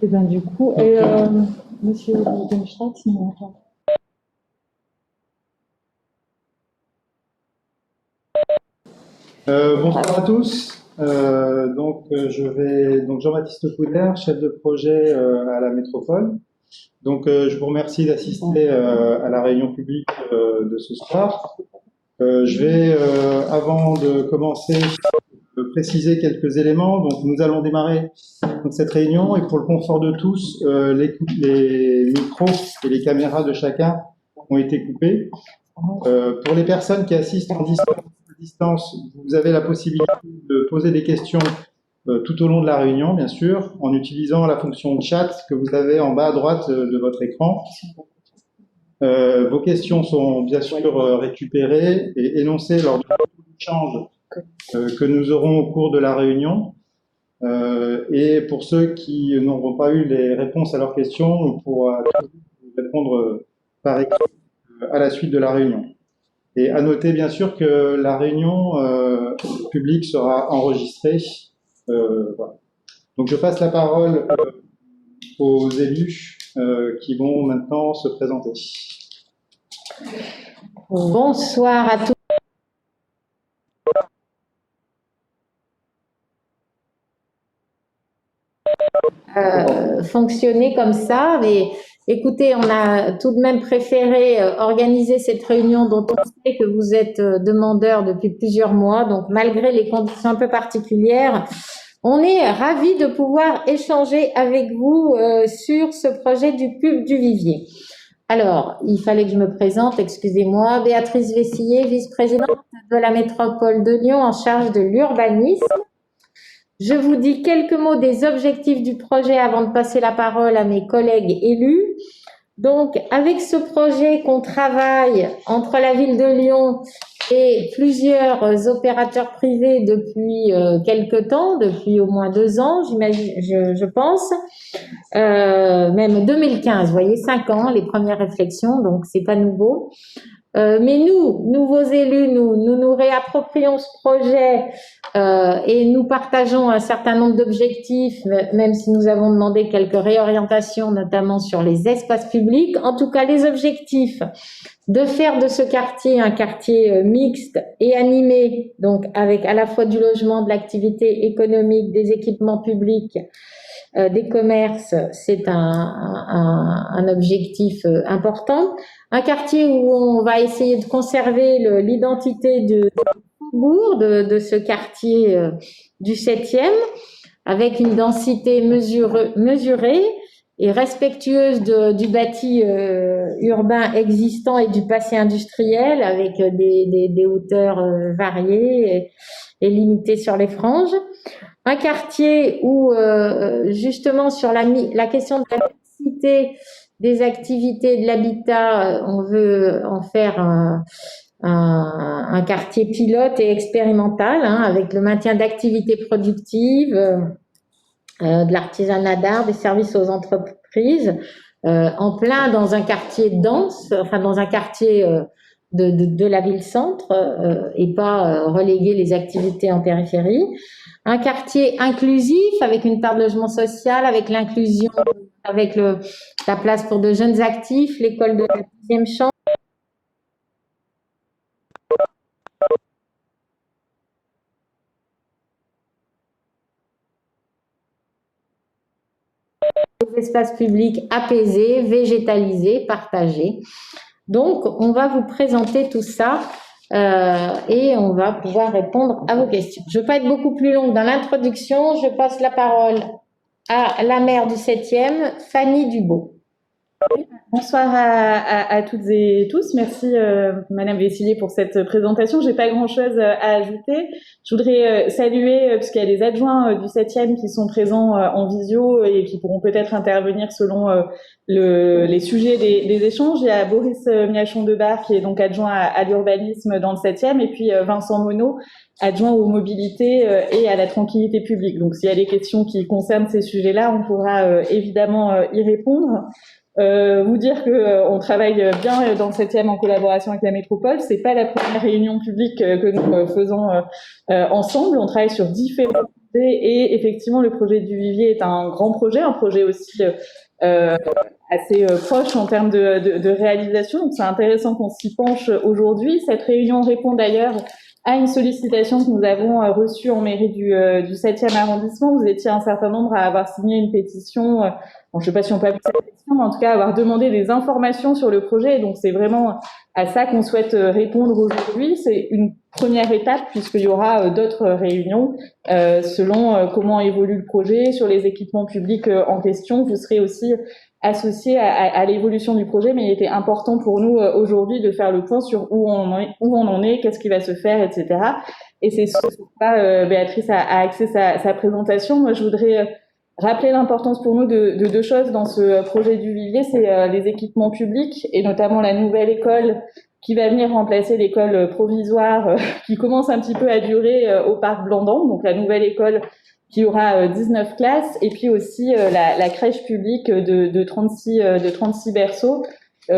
Et ben du coup, Monsieur Wittgenstein, sinon, Bonsoir à tous. Donc Jean-Baptiste Couder, chef de projet à la métropole. Je vous remercie d'assister à la réunion publique de ce soir. Avant de commencer, préciser quelques éléments. Donc, nous allons démarrer cette réunion et pour le confort de tous, les micros et les caméras de chacun ont été coupés. Pour les personnes qui assistent en distance, vous avez la possibilité de poser des questions tout au long de la réunion, bien sûr, en utilisant la fonction chat que vous avez en bas à droite de votre écran. Vos questions sont bien sûr récupérées et énoncées lors de l'échange que nous aurons au cours de la réunion. Et pour ceux qui n'auront pas eu les réponses à leurs questions, on pourra répondre par écrit à la suite de la réunion. Et à noter bien sûr que la réunion publique sera enregistrée. Voilà. Donc je passe la parole aux élus qui vont maintenant se présenter. bonsoir à tous. Fonctionner comme ça, mais écoutez, on a tout de même préféré organiser cette réunion dont on sait que vous êtes demandeur depuis plusieurs mois, donc malgré les conditions un peu particulières, on est ravis de pouvoir échanger avec vous sur ce projet du pub du Vivier. Alors, il fallait que je me présente, excusez-moi, Béatrice Vessillier, vice-présidente de la métropole de Lyon en charge de l'urbanisme. Je vous dis quelques mots des objectifs du projet avant de passer la parole à mes collègues élus. Donc, avec ce projet qu'on travaille entre la ville de Lyon et plusieurs opérateurs privés depuis quelque temps, depuis au moins 2 ans, j'imagine, je pense, même 2015, vous voyez, 5 ans, les premières réflexions, donc c'est pas nouveau. Mais nous, nouveaux élus, nous réapproprions ce projet et nous partageons un certain nombre d'objectifs, même si nous avons demandé quelques réorientations, notamment sur les espaces publics. En tout cas, les objectifs de faire de ce quartier un quartier mixte et animé, donc avec à la fois du logement, de l'activité économique, des équipements publics, des commerces, c'est un objectif important. Un quartier où on va essayer de conserver l'identité de Faubourg, de ce quartier du 7e, avec une densité mesurée et respectueuse du bâti urbain existant et du passé industriel, avec des hauteurs variées et limitées sur les franges. un quartier où justement sur la question de la mixité des activités de l'habitat, on veut en faire un quartier pilote et expérimental, hein, avec le maintien d'activités productives, de l'artisanat d'art, des services aux entreprises, en plein dans un quartier dense, enfin dans un quartier de la ville-centre, et pas reléguer les activités en périphérie. Un quartier inclusif avec une part de logement social, avec l'inclusion, avec la place pour de jeunes actifs, l'école de la deuxième chance. Des espaces publics apaisés, végétalisés, partagés. Donc, on va vous présenter tout ça et on va pouvoir répondre à vos questions. Je ne veux pas être beaucoup plus longue dans l'introduction. Je passe la parole à la maire du 7e, Fanny Dubo. Bonsoir à toutes et tous. Merci Madame Vessillier pour cette présentation. J'ai pas grand-chose à ajouter. Je voudrais saluer, parce qu'il y a des adjoints du 7e qui sont présents en visio et qui pourront peut-être intervenir selon les sujets des échanges. Il y a Boris Miachon-Debar qui est donc adjoint à l'urbanisme dans le 7e, et puis Vincent Monod, adjoint aux mobilités et à la tranquillité publique. Donc s'il y a des questions qui concernent ces sujets-là, on pourra évidemment y répondre. Vous dire que on travaille bien dans le 7e en collaboration avec la métropole. C'est pas la première réunion publique que nous faisons ensemble. On travaille sur différents projets et effectivement le projet du Vivier est un grand projet, un projet aussi assez proche en termes de réalisation. Donc c'est intéressant qu'on s'y penche aujourd'hui. Cette réunion répond d'ailleurs à une sollicitation que nous avons reçue en mairie du 7e arrondissement. Vous étiez un certain nombre à avoir signé une pétition. Bon, je ne sais pas si on peut appeler ça une pétition, mais en tout cas avoir demandé des informations sur le projet. Et donc c'est vraiment à ça qu'on souhaite répondre aujourd'hui. C'est une première étape puisqu'il y aura d'autres réunions selon comment évolue le projet, sur les équipements publics en question. Vous serez aussi associé à l'évolution du projet, mais il était important pour nous aujourd'hui de faire le point sur où on en est, qu'est-ce qui va se faire, etc. Et c'est sur ça, Béatrice a axé sa présentation. Moi, je voudrais rappeler l'importance pour nous de deux choses dans ce projet du Vivier, c'est les équipements publics et notamment la nouvelle école qui va venir remplacer l'école provisoire qui commence un petit peu à durer au parc Blandan, donc la nouvelle école qui aura 19 classes, et puis aussi la crèche publique de 36 berceaux.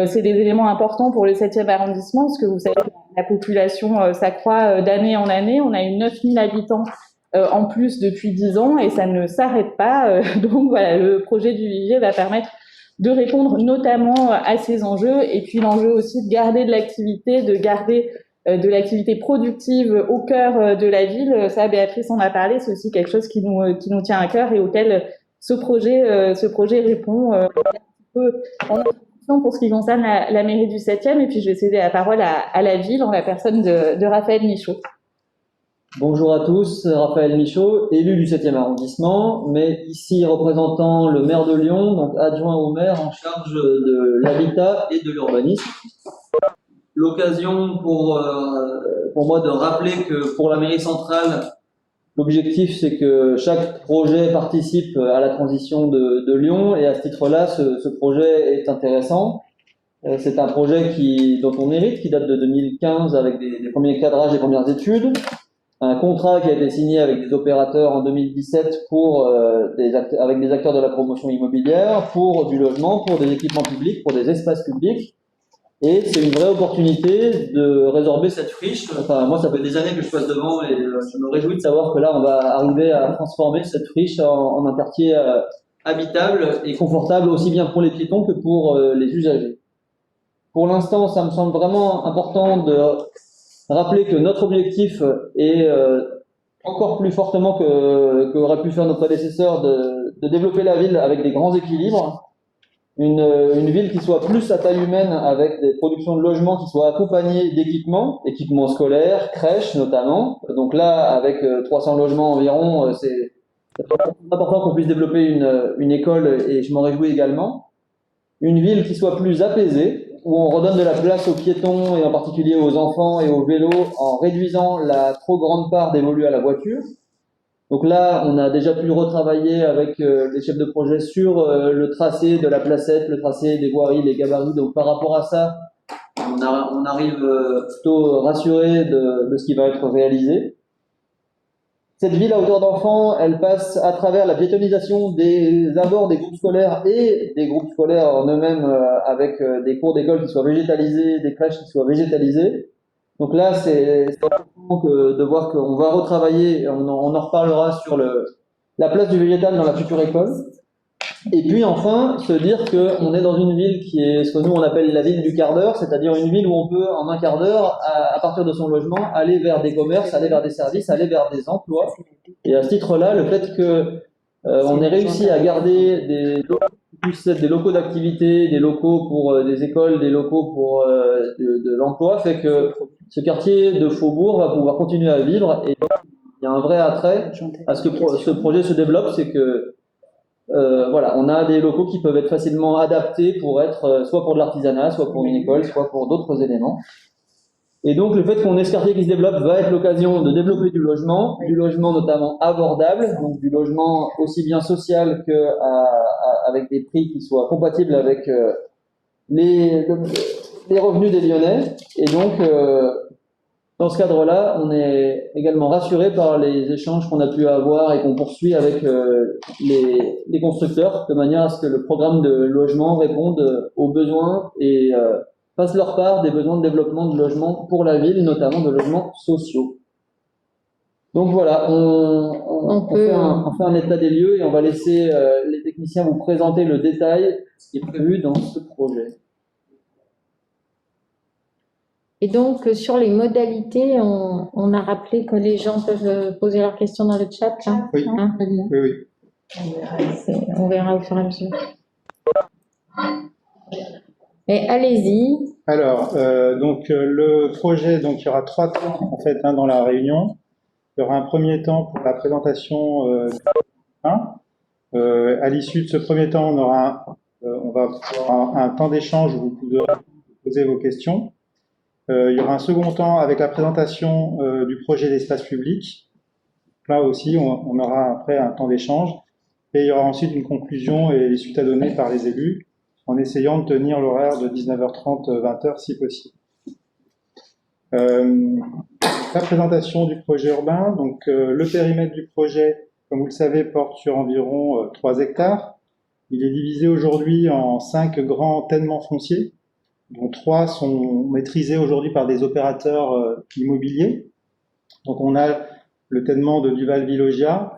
C'est des éléments importants pour le 7e arrondissement, parce que vous savez, la population s'accroît d'année en année. On a eu 9000 habitants en plus depuis 10 ans, et ça ne s'arrête pas. Donc voilà, le projet du Vivier va permettre de répondre notamment à ces enjeux, et puis l'enjeu aussi de garder de l'activité, de garder de l'activité productive au cœur de la ville. Ça, Béatrice en a parlé, c'est aussi quelque chose qui nous tient à cœur et auquel ce projet répond un peu en introduction pour ce qui concerne la mairie du 7e. Et puis je vais céder la parole à la ville en la personne de Raphaël Michaud. Bonjour à tous, Raphaël Michaud, élu du 7e arrondissement, mais ici représentant le maire de Lyon, donc adjoint au maire en charge de l'habitat et de l'urbanisme. L'occasion pour moi de rappeler que pour la mairie centrale, l'objectif c'est que chaque projet participe à la transition de Lyon, et à ce titre-là, ce projet est intéressant. C'est un projet dont on hérite, qui date de 2015 avec des premiers cadrages, des premières études. Un contrat qui a été signé avec des opérateurs en 2017 avec des acteurs de la promotion immobilière, pour du logement, pour des équipements publics, pour des espaces publics. Et c'est une vraie opportunité de résorber cette friche. Enfin, moi, ça fait des années que je passe devant et je me réjouis de savoir que là, on va arriver à transformer cette friche en un quartier habitable et confortable, aussi bien pour les piétons que pour les usagers. Pour l'instant, ça me semble vraiment important de rappeler que notre objectif est encore plus fortement qu'auraient pu faire nos prédécesseurs de développer la ville avec des grands équilibres. Une ville qui soit plus à taille humaine, avec des productions de logements qui soient accompagnées d'équipements scolaires, crèches notamment. Donc là, avec 300 logements environ, c'est important qu'on puisse développer une école, et je m'en réjouis également. Une ville qui soit plus apaisée, où on redonne de la place aux piétons et en particulier aux enfants et aux vélos, en réduisant la trop grande part dévolue à la voiture. Donc là, on a déjà pu retravailler avec les chefs de projet sur le tracé de la placette, le tracé des voiries, les gabarits. Donc par rapport à ça, on arrive plutôt rassuré de ce qui va être réalisé. Cette ville à hauteur d'enfant, elle passe à travers la piétonisation des abords des groupes scolaires et des groupes scolaires en eux-mêmes avec des cours d'école qui soient végétalisés, des crèches qui soient végétalisées. Donc là, c'est important de voir qu'on va retravailler, on en reparlera sur la place du végétal dans la future école. Et puis enfin, se dire qu'on est dans une ville qui est ce que nous on appelle la ville du quart d'heure, c'est-à-dire une ville où on peut en un quart d'heure, à partir de son logement, aller vers des commerces, aller vers des services, aller vers des emplois. Et à ce titre-là, le fait que on ait réussi à garder des locaux d'activité, des locaux pour des écoles, des locaux pour de l'emploi, fait que ce quartier de Faubourg va pouvoir continuer à vivre. Et il y a un vrai attrait à ce que ce projet se développe, c'est que voilà, on a des locaux qui peuvent être facilement adaptés pour être soit pour de l'artisanat, soit pour une école, soit pour d'autres éléments. Et donc le fait qu'on ait ce quartier qui se développe va être l'occasion de développer du logement notamment abordable, donc du logement aussi bien social que avec des prix qui soient compatibles avec les revenus des Lyonnais. Et donc dans ce cadre-là, on est également rassuré par les échanges qu'on a pu avoir et qu'on poursuit avec les constructeurs, de manière à ce que le programme de logement réponde aux besoins et fasse leur part des besoins de développement de logement pour la ville, notamment de logements sociaux. Donc voilà, on fait un état des lieux et on va laisser les techniciens vous présenter le détail qui est prévu dans ce projet. Et donc, sur les modalités, on a rappelé que les gens peuvent poser leurs questions dans le chat. Hein, oui. Hein, Oui. on verra au fur et à mesure. Et allez-y. Alors, le projet, donc il y aura 3 temps en fait dans la réunion. Il y aura un premier temps pour la présentation à l'issue de ce premier temps, on va avoir un temps d'échange où vous pourrez poser vos questions. Il y aura un second temps avec la présentation du projet d'espace public. Là aussi, on aura après un temps d'échange. Et il y aura ensuite une conclusion et les suites à donner par les élus, en essayant de tenir l'horaire de 19h30, 20h si possible. La présentation du projet urbain. Donc, le périmètre du projet, comme vous le savez, porte sur environ 3 hectares. Il est divisé aujourd'hui en 5 grands tènements fonciers, dont 3 sont maîtrisés aujourd'hui par des opérateurs immobiliers. Donc on a le tènement de Duval-Villogia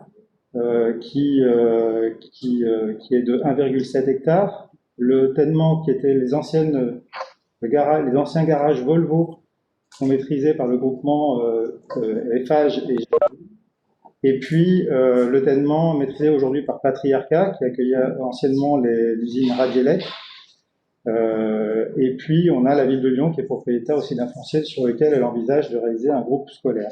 qui est de 1,7 hectares. Le tènement qui était les anciens garages Volvo sont maîtrisés par le groupement Eiffage et puis le tènement maîtrisé aujourd'hui par Patriarcat qui accueillait anciennement l'usine Radielec. Et puis, on a la ville de Lyon qui est propriétaire aussi d'un foncier sur lequel elle envisage de réaliser un groupe scolaire.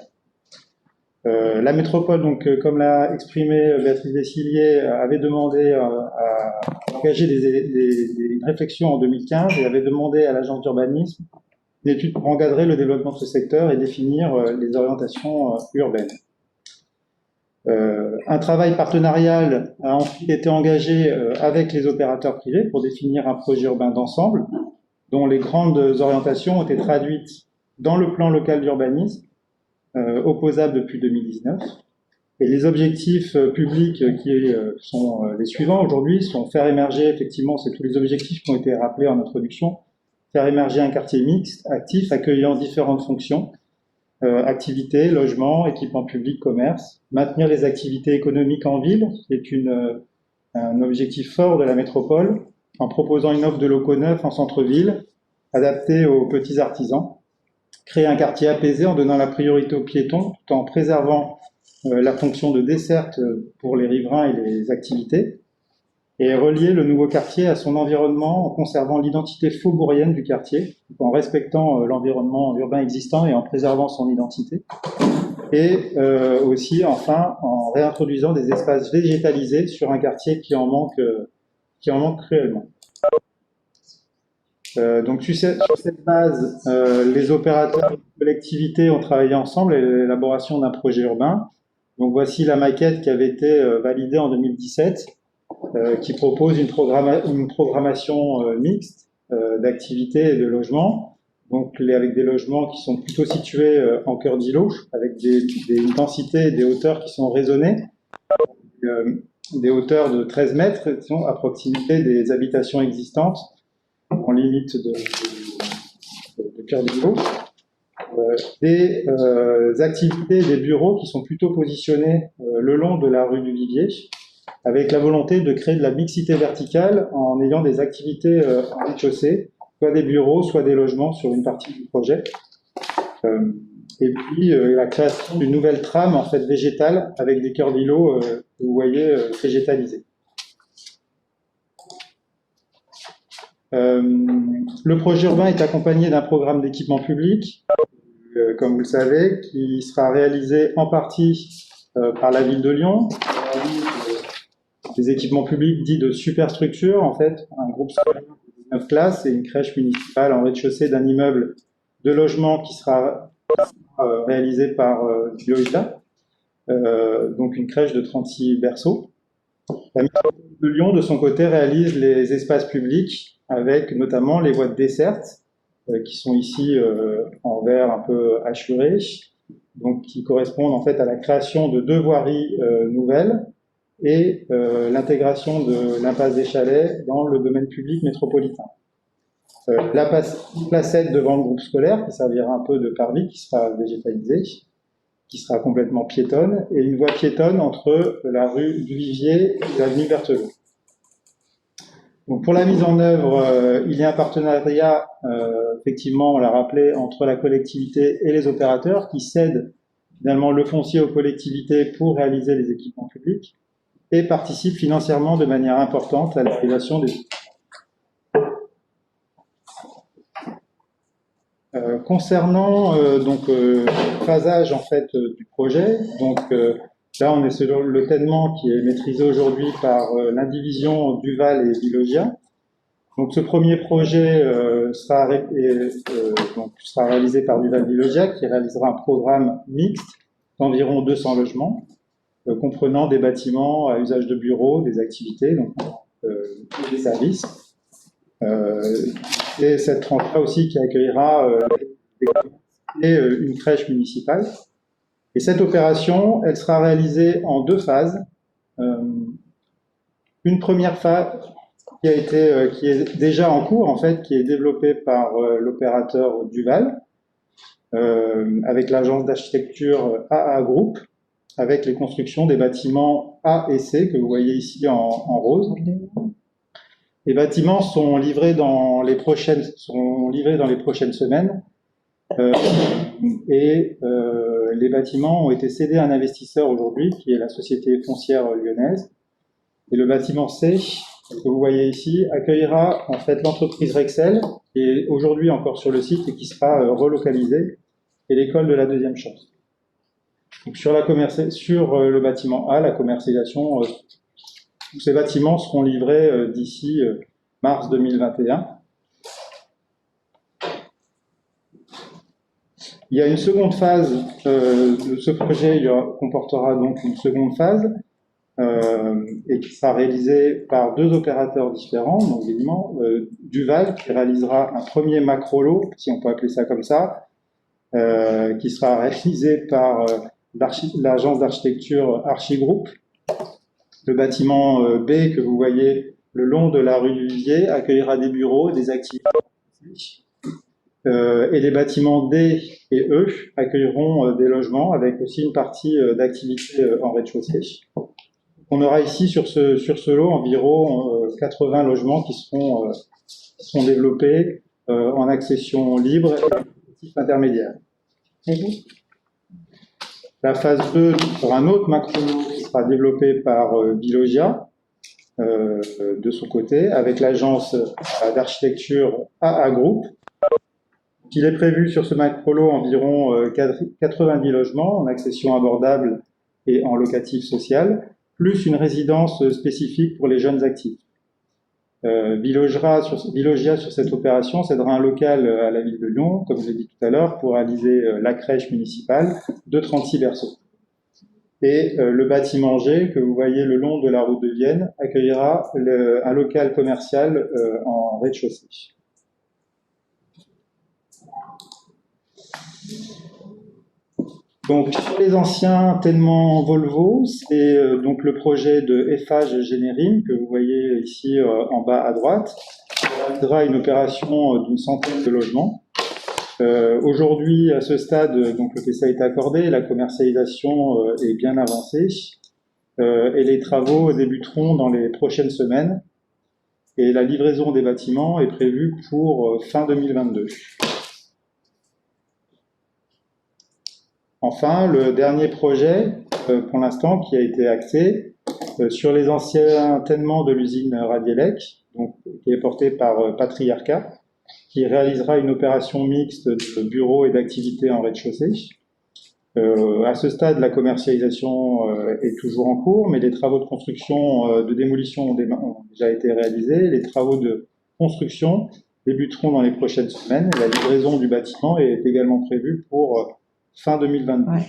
La métropole, donc, comme l'a exprimé Béatrice Dessilier, avait demandé à engager une réflexion en 2015 et avait demandé à l'agence d'urbanisme une étude pour encadrer le développement de ce secteur et définir les orientations urbaines. Un travail partenarial a ensuite été engagé avec les opérateurs privés pour définir un projet urbain d'ensemble dont les grandes orientations ont été traduites dans le plan local d'urbanisme opposable depuis 2019. Et les objectifs publics qui sont les suivants aujourd'hui sont faire émerger, effectivement, c'est tous les objectifs qui ont été rappelés en introduction, faire émerger un quartier mixte, actif, accueillant différentes fonctions, activités, logements, équipements publics, commerce, maintenir les activités économiques en ville, qui est un objectif fort de la métropole, en proposant une offre de locaux neufs en centre-ville, adaptée aux petits artisans, créer un quartier apaisé en donnant la priorité aux piétons, tout en préservant la fonction de desserte pour les riverains et les activités, et relier le nouveau quartier à son environnement en conservant l'identité faubourienne du quartier, en respectant l'environnement urbain existant et en préservant son identité. Et aussi, enfin, en réintroduisant des espaces végétalisés sur un quartier qui en manque cruellement. Donc sur cette base, les opérateurs et les collectivités ont travaillé ensemble à l'élaboration d'un projet urbain Donc voici la maquette qui avait été validée en 2017, qui propose une programmation mixte d'activités et de logements, donc avec des logements qui sont plutôt situés en cœur d'îlot, avec des densités et des hauteurs qui sont raisonnées, des hauteurs de 13 mètres qui sont à proximité des habitations existantes, en limite de cœur d'îlot. Des activités et des bureaux qui sont plutôt positionnés le long de la rue du Vivier, avec la volonté de créer de la mixité verticale en ayant des activités en rez-de-chaussée, soit des bureaux, soit des logements sur une partie du projet. Et puis la création d'une nouvelle trame en fait végétale avec des cœurs d'îlot que vous voyez végétalisés. Le projet urbain est accompagné d'un programme d'équipement public, comme vous le savez, qui sera réalisé en partie par la ville de Lyon, des équipements publics dits de superstructure, en fait, un groupe scolaire de 19 classes et une crèche municipale en rez-de-chaussée d'un immeuble de logement qui sera réalisé par Biologia, donc une crèche de 36 berceaux. La ville de Lyon, de son côté, réalise les espaces publics avec notamment les voies de desserte, qui sont ici en vert un peu hachuré, donc qui correspondent en fait à la création de 2 voiries nouvelles et l'intégration de l'impasse des Chalets dans le domaine public métropolitain. La placette devant le groupe scolaire qui servira un peu de parvis, qui sera végétalisée, qui sera complètement piétonne, et une voie piétonne entre la rue du Vivier et l'avenue Berthelot. Donc pour la mise en œuvre, il y a un partenariat, effectivement, on l'a rappelé, entre la collectivité et les opérateurs qui cèdent finalement le foncier aux collectivités pour réaliser les équipements publics et participent financièrement de manière importante à la réalisation des concernant le phasage en fait du projet, donc là on est sur le tènement qui est maîtrisé aujourd'hui par l'indivision Duval et Biologia. Donc ce premier projet sera réalisé par Duval Biologia qui réalisera un programme mixte d'environ 200 logements, comprenant des bâtiments à usage de bureaux, des activités, donc des services. Et cette tranche-là aussi qui accueillera une crèche municipale. Et cette opération, elle sera réalisée en 2 phases. Une première phase qui est déjà en cours, en fait, qui est développée par l'opérateur Duval, avec l'agence d'architecture AA Group, avec les constructions des bâtiments A et C que vous voyez ici en rose. Les bâtiments sont livrés dans les prochaines semaines et les bâtiments ont été cédés à un investisseur aujourd'hui qui est la société foncière lyonnaise. Et le bâtiment C, que vous voyez ici, accueillera en fait l'entreprise Rexel qui est aujourd'hui encore sur le site et qui sera relocalisée, et l'école de la deuxième chance. Donc sur le bâtiment A, la commercialisation, tous ces bâtiments seront livrés d'ici mars 2021. Il y a une seconde phase de ce projet, comportera donc une seconde phase et qui sera réalisée par 2 opérateurs différents, donc évidemment Duval qui réalisera un premier macro-lot, si on peut appeler ça comme ça, qui sera réalisé par l'agence d'architecture Archigroup. Le bâtiment B que vous voyez le long de la rue du Vivier accueillera des bureaux, des activités, et les bâtiments D et E accueilleront des logements avec aussi une partie d'activité en rez-de-chaussée. On aura ici sur ce lot environ 80 logements qui seront développés en accession libre et intermédiaire. La phase 2 sera un autre macro-lot qui sera développé par Biologia de son côté, avec l'agence d'architecture AA Group. Il est prévu sur ce macro-lot environ 90 logements en accession abordable et en locatif social, plus une résidence spécifique pour les jeunes actifs. Biologia sur cette opération cédera un local à la ville de Lyon, comme je l'ai dit tout à l'heure, pour réaliser la crèche municipale de 36 berceaux. Et le bâtiment G, que vous voyez le long de la route de Vienne, accueillera un local commercial en rez-de-chaussée. Donc, sur les anciens tenements Volvo, c'est donc le projet de Eiffage Générim, que vous voyez ici en bas à droite, qui réalisera une opération d'une centaine de logements. Aujourd'hui, à ce stade, donc le PCA est accordé, la commercialisation est bien avancée et les travaux débuteront dans les prochaines semaines. Et la livraison des bâtiments est prévue pour fin 2022. Enfin, le dernier projet, pour l'instant, qui a été axé sur les anciens tenements de l'usine Radielec, donc, qui est porté par Patriarcat, qui réalisera une opération mixte de bureaux et d'activités en rez-de-chaussée. À ce stade, la commercialisation est toujours en cours, mais les travaux de construction, de démolition ont déjà été réalisés. Les travaux de construction débuteront dans les prochaines semaines. La livraison du bâtiment est également prévue pour fin 2022. Ouais.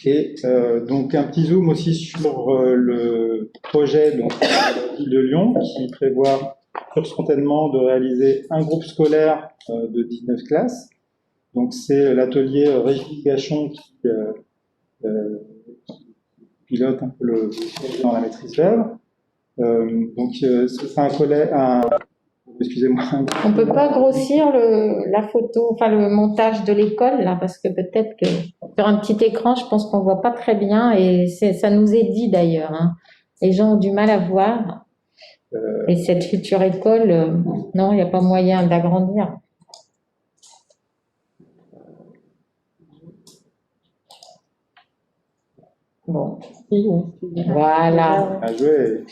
Et donc un petit zoom aussi sur le projet donc, de la ville de Lyon qui prévoit certainement de réaliser un groupe scolaire de 19 classes. Donc c'est l'atelier Réunification qui pilote un peu le dans la maîtrise d'œuvre. Donc ce sera excusez-moi. On peut pas grossir la photo, enfin le montage de l'école là, parce que peut-être que sur un petit écran, je pense qu'on voit pas très bien et ça nous est dit d'ailleurs. Hein. Les gens ont du mal à voir. Et cette future école, non, il n'y a pas moyen d'agrandir. Bon, voilà. À jouer.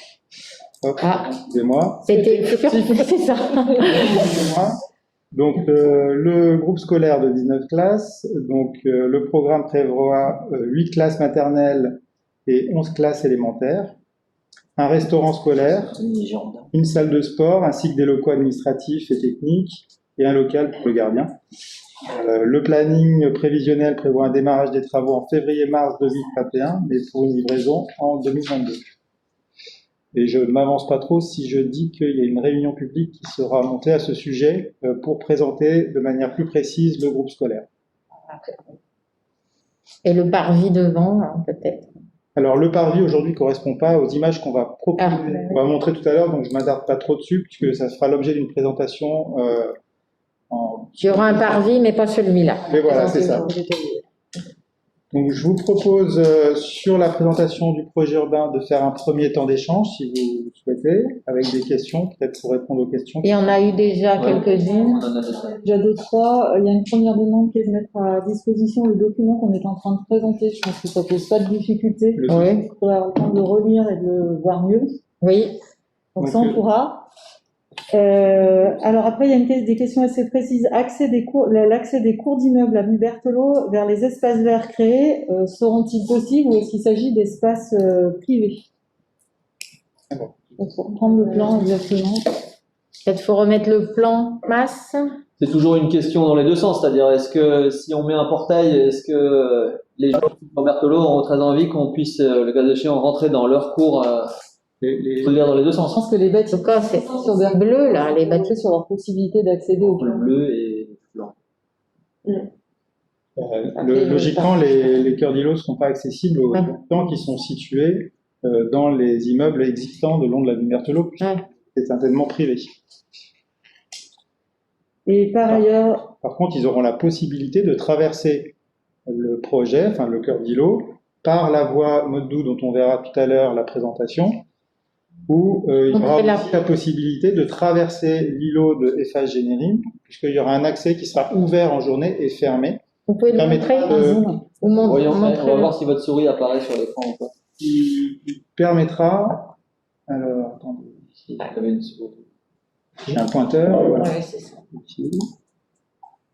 Hop, excusez-moi. C'était c'est ça. Donc, le groupe scolaire de 19 classes, donc le programme prévoit 8 classes maternelles et 11 classes élémentaires, un restaurant scolaire, une salle de sport, ainsi que des locaux administratifs et techniques, et un local pour le gardien. Le planning prévisionnel prévoit un démarrage des travaux en février-mars 2021, mais pour une livraison en 2022. Et je ne m'avance pas trop si je dis qu'il y a une réunion publique qui sera montée à ce sujet pour présenter de manière plus précise le groupe scolaire. Et le parvis devant, peut-être. Alors, le parvis aujourd'hui ne correspond pas aux images qu'on va proposer, on va montrer tout à l'heure, donc je ne m'attarde pas trop dessus, puisque ça sera l'objet d'une présentation. Il y aura un parvis, mais pas celui-là. Mais voilà, c'est ça. Donc, je vous propose, sur la présentation du projet urbain, de faire un premier temps d'échange, si vous le souhaitez, avec des questions, peut-être pour répondre aux questions. Et on a eu déjà quelques-unes. Déjà 2-3. Il y a une première demande qui est de mettre à disposition le document qu'on est en train de présenter. Je pense que ça pose pas de difficulté. Oui. Il faudra avoir le temps de relire et de le voir mieux. Oui. Donc ça, on pourra. Alors après, il y a des questions assez précises. L'accès des cours d'immeubles à Berthelot vers les espaces verts créés seront-ils possibles ou est-ce qu'il s'agit d'espaces privés? Il faut reprendre le plan exactement. Peut-être faut remettre le plan masse. C'est toujours une question dans les deux sens, c'est-à-dire est-ce que si on met un portail, est-ce que les gens qui sont Berthelot auront très envie qu'on puisse, le cas échéant, rentrer dans leur cours il faut le dire dans les deux sens. Je pense que les bâtiments en tout cas, c'est sur le bleu, là, les bâtiments sur leur possibilité d'accéder au le bleu et blanc. Logiquement, les cœurs d'îlots ne seront pas accessibles aux habitants qui sont situés dans les immeubles existants de long de la rue Berthelot. C'est certainement privé. Et par ailleurs... Par contre, ils auront la possibilité de traverser le projet, enfin le cœur d'îlot, par la voie mode doux dont on verra tout à l'heure la présentation, où il y aura aussi la possibilité de traverser l'îlot de Eiffage Générim, puisqu'il y aura un accès qui sera ouvert en journée et fermé. Vous pouvez le montrer on va voir si votre souris apparaît sur l'écran ou pas. Il permettra... Alors, attendez. J'ai un pointeur. Voilà. Ouais, c'est ça.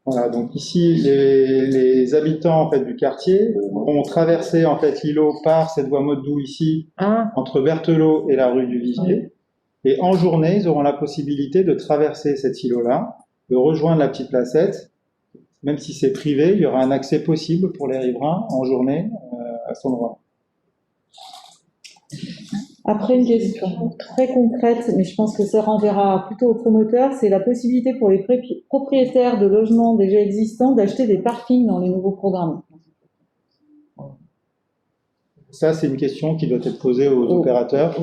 Voilà, donc ici, les habitants en fait, du quartier vont traverser en fait, l'îlot par cette voie mode doux ici, entre Berthelot et la rue du Vivier. Et en journée, ils auront la possibilité de traverser cet îlot-là, de rejoindre la petite placette, même si c'est privé, il y aura un accès possible pour les riverains en journée à cet endroit. Après, une question très concrète, mais je pense que ça renverra plutôt aux promoteurs, c'est la possibilité pour les propriétaires de logements déjà existants d'acheter des parkings dans les nouveaux programmes. Ça, c'est une question qui doit être posée aux opérateurs.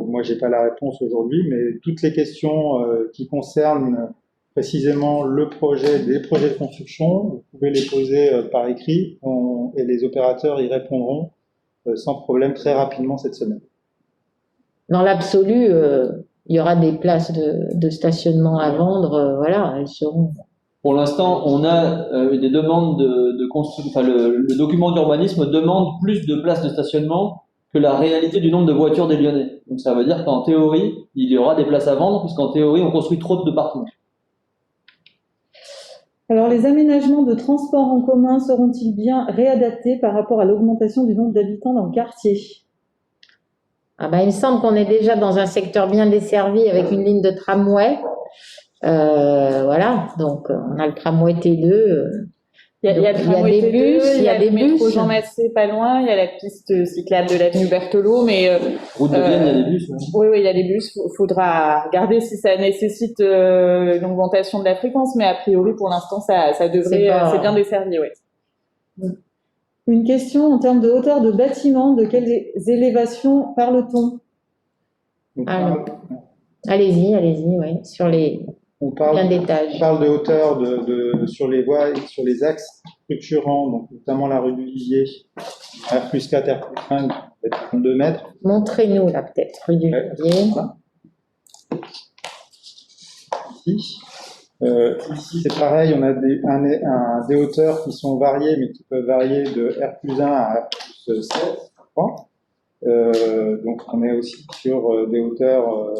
Moi, j'ai pas la réponse aujourd'hui, mais toutes les questions qui concernent précisément le projet, des projets de construction, vous pouvez les poser par écrit et les opérateurs y répondront sans problème très rapidement cette semaine. Dans l'absolu, il y aura des places de stationnement à vendre, voilà, elles seront. Pour l'instant, on a des demandes de construction. Enfin, le document d'urbanisme demande plus de places de stationnement que la réalité du nombre de voitures des Lyonnais. Donc ça veut dire qu'en théorie, il y aura des places à vendre, puisqu'en théorie, on construit trop de parkings. Alors, les aménagements de transport en commun seront-ils bien réadaptés par rapport à l'augmentation du nombre d'habitants dans le quartier? Ah ben, il me semble qu'on est déjà dans un secteur bien desservi avec une ligne de tramway. Voilà, donc on a le tramway T2. Il y a le tramway des T2, bus, il y a des le métro bus. Jean Massé pas loin, il y a la piste cyclable de l'avenue Berthelot, mais Route de Vienne, il y a des bus. Ouais. oui, il y a des bus. Faudra regarder si ça nécessite une augmentation de la fréquence, mais a priori pour l'instant ça devrait, c'est bien desservi, oui. Une question en termes de hauteur de bâtiment, de quelles élévations parle-t-on? Allez-y, oui, sur les plein d'étages. On parle de hauteur sur les voies et sur les axes structurants, donc notamment la rue du Vivier, R+4, R+5, peut-être 32 mètres. Montrez-nous là peut-être, rue du Vivier. Ici. Ici, c'est pareil, on a des hauteurs qui sont variées, mais qui peuvent varier de R+1 à R+7, je crois. Donc, on est aussi sur des hauteurs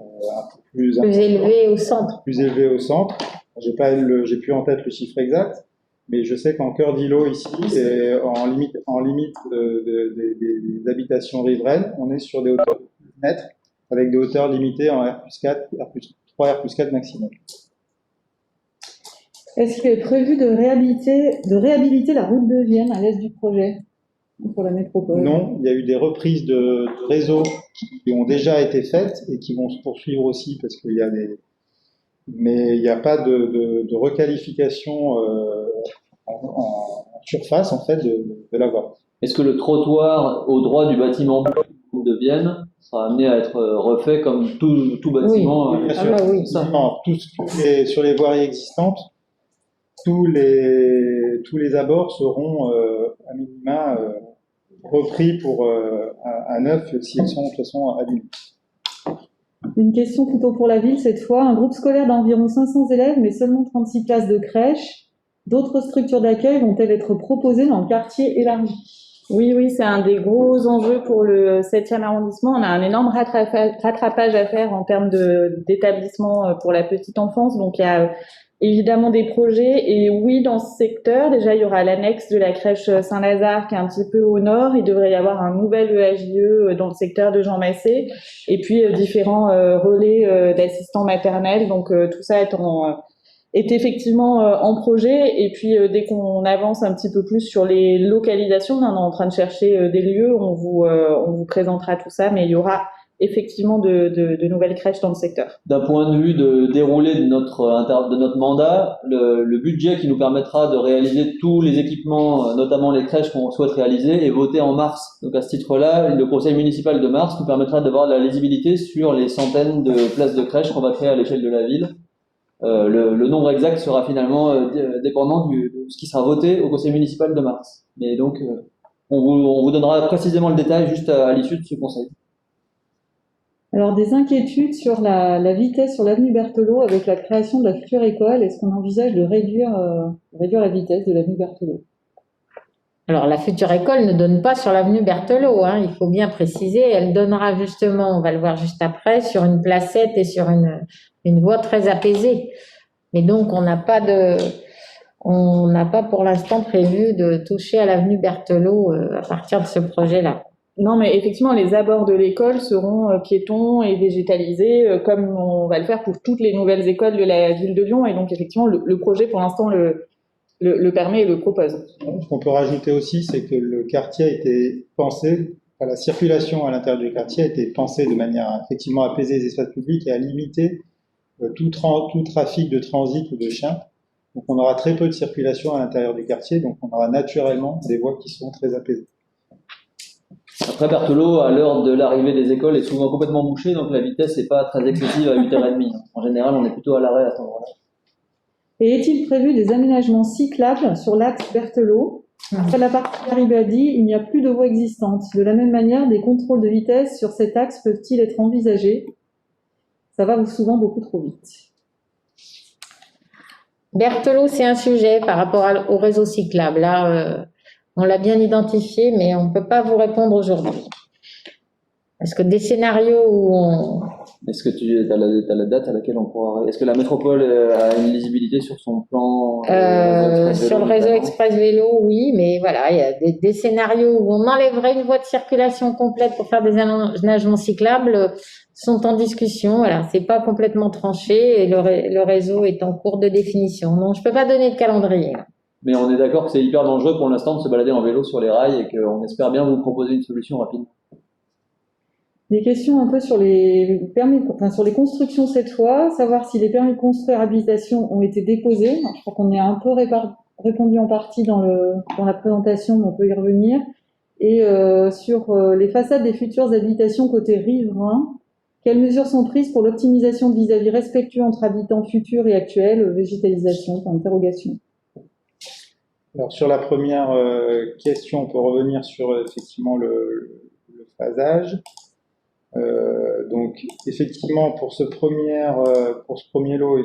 un peu plus élevées au centre. Plus élevées au centre. J'ai plus en tête le chiffre exact, mais je sais qu'en cœur d'îlot ici, et en limite des habitations riveraines, on est sur des hauteurs de 10 mètres, avec des hauteurs limitées en R+4, R+3, R+4 maximum. Est-ce qu'il est prévu de réhabiliter la route de Vienne à l'est du projet pour la métropole? Non, il y a eu des reprises de réseaux qui ont déjà été faites et qui vont se poursuivre aussi parce qu'il y a mais il n'y a pas de requalification en surface en fait de la voie. Est-ce que le trottoir au droit du bâtiment de Vienne sera amené à être refait comme tout bâtiment? Oui, bien sûr. Sur les voiries existantes, tous les abords seront à minima repris pour un neuf s'ils sont de toute façon abîmés. Une question plutôt pour la ville cette fois. Un groupe scolaire d'environ 500 élèves, mais seulement 36 places de crèche. D'autres structures d'accueil vont-elles être proposées dans le quartier élargi? Oui, c'est un des gros enjeux pour le 7e arrondissement. On a un énorme rattrapage à faire en termes d'établissements pour la petite enfance. Donc, il y a évidemment des projets. Et oui, dans ce secteur, déjà, il y aura l'annexe de la crèche Saint-Lazare qui est un petit peu au nord. Il devrait y avoir un nouvel EHJE dans le secteur de Jean Massé. Et puis, différents relais d'assistants maternels. Donc, tout ça est effectivement en projet. Et puis, dès qu'on avance un petit peu plus sur les localisations, on est en train de chercher des lieux, on vous présentera tout ça, mais il y aura effectivement de nouvelles crèches dans le secteur. D'un point de vue de déroulé de notre mandat, le budget qui nous permettra de réaliser tous les équipements, notamment les crèches qu'on souhaite réaliser, est voté en mars. Donc à ce titre-là, le conseil municipal de mars nous permettra d'avoir de la lisibilité sur les centaines de places de crèches qu'on va créer à l'échelle de la ville. Le nombre exact sera finalement dépendant de ce qui sera voté au conseil municipal de mars. Mais donc, on vous donnera précisément le détail juste à l'issue de ce conseil. Alors, des inquiétudes sur la vitesse sur l'avenue Berthelot avec la création de la future école. Est-ce qu'on envisage de réduire la vitesse de l'avenue Berthelot? Alors, la future école ne donne pas sur l'avenue Berthelot, hein, il faut bien préciser. Elle donnera justement, on va le voir juste après, sur une placette et sur une voie très apaisée. Mais donc, on n'a pas pour l'instant prévu de toucher à l'avenue Berthelot à partir de ce projet-là. Non, mais effectivement, les abords de l'école seront piétons et végétalisés, comme on va le faire pour toutes les nouvelles écoles de la ville de Lyon. Et donc, effectivement, le projet, pour l'instant, le le permet et le propose. Ce qu'on peut rajouter aussi, c'est que le quartier a été pensé, la circulation à l'intérieur du quartier a été pensée de manière à effectivement apaiser les espaces publics et à limiter tout trafic de transit ou de chiens. Donc on aura très peu de circulation à l'intérieur du quartier, donc on aura naturellement des voies qui seront très apaisées. Après, Berthelot, à l'heure de l'arrivée des écoles, est souvent complètement bouché, donc la vitesse n'est pas très excessive à 8h30. En général, on est plutôt à l'arrêt à cet endroit-là. Et est-il prévu des aménagements cyclables sur l'axe Berthelot? Après la partie Garibaldi, il n'y a plus de voies existantes. De la même manière, des contrôles de vitesse sur cet axe peuvent-ils être envisagés? Ça va souvent beaucoup trop vite. Berthelot, c'est un sujet par rapport au réseau cyclable. Là, on l'a bien identifié, mais on ne peut pas vous répondre aujourd'hui. Parce que des scénarios où on... Est-ce que tu as la date à laquelle on pourra... Est-ce que la métropole a une lisibilité sur son plan sur le réseau Express Vélo, oui, mais voilà, il y a des scénarios où on enlèverait une voie de circulation complète pour faire des aménagements cyclables sont en discussion. Voilà, c'est pas complètement tranché et le réseau est en cours de définition. Donc, je peux pas donner de calendrier. Mais on est d'accord que c'est hyper dangereux pour l'instant de se balader en vélo sur les rails et qu'on espère bien vous proposer une solution rapide. Des questions un peu sur les permis, enfin sur les constructions cette fois, savoir si les permis de construire habitation ont été déposés. Je crois qu'on est un peu répondu en partie dans la présentation, mais on peut y revenir. Et sur les façades des futures habitations côté riverain, quelles mesures sont prises pour l'optimisation de vis-à-vis respectueux entre habitants futurs et actuels, végétalisation, interrogation. Alors sur la première question, on peut revenir sur effectivement le phasage. Donc effectivement pour ce premier lot,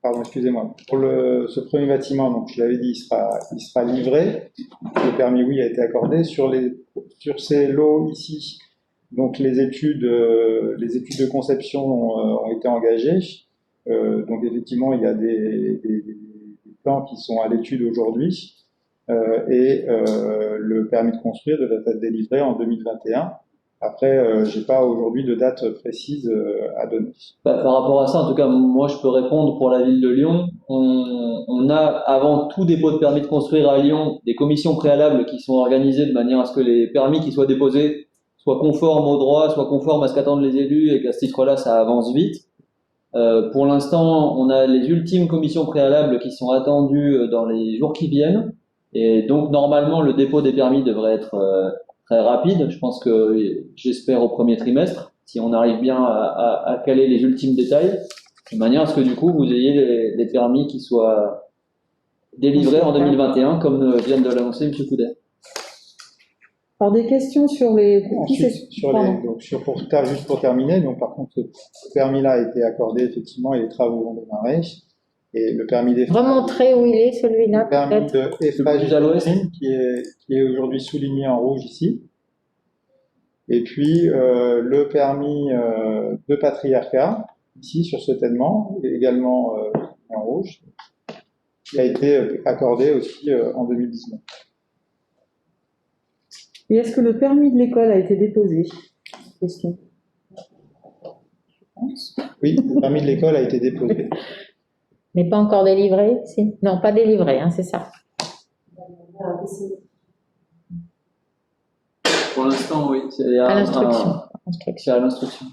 pardon, excusez-moi, pour ce premier bâtiment, donc je l'avais dit, il sera livré. Le permis oui a été accordé sur ces lots ici. Donc les études de conception ont été engagées. Donc effectivement il y a des plans qui sont à l'étude aujourd'hui et le permis de construire devrait être délivré en 2021. Après, j'ai pas aujourd'hui de date précise à donner. Par rapport à ça, en tout cas, moi je peux répondre pour la ville de Lyon. On a avant tout dépôt de permis de construire à Lyon des commissions préalables qui sont organisées de manière à ce que les permis qui soient déposés soient conformes au droit, soient conformes à ce qu'attendent les élus et qu'à ce titre-là ça avance vite. Pour l'instant, on a les ultimes commissions préalables qui sont attendues dans les jours qui viennent et donc normalement le dépôt des permis devrait être très rapide. Je pense que j'espère au premier trimestre, si on arrive bien à caler les ultimes détails, de manière à ce que du coup vous ayez les permis qui soient délivrés en 2021, comme vient de l'annoncer M. Coudet. Alors des questions sur les... Ensuite, juste pour terminer, donc par contre ce permis-là a été accordé effectivement et les travaux vont démarrer. Et le permis d'effage. Remontrer où il est, celui-là. Le permis d'effage qui est aujourd'hui souligné en rouge ici. Et puis le permis de patriarcat, ici sur ce tènement, également en rouge, qui a été accordé aussi en 2019. Et est-ce que le permis de l'école a été déposé? Question. Oui, le permis de l'école a été déposé. Mais pas encore délivré, si? Non, pas délivré, hein, c'est ça. Pour l'instant, oui. C'est à l'instruction. C'est à l'instruction.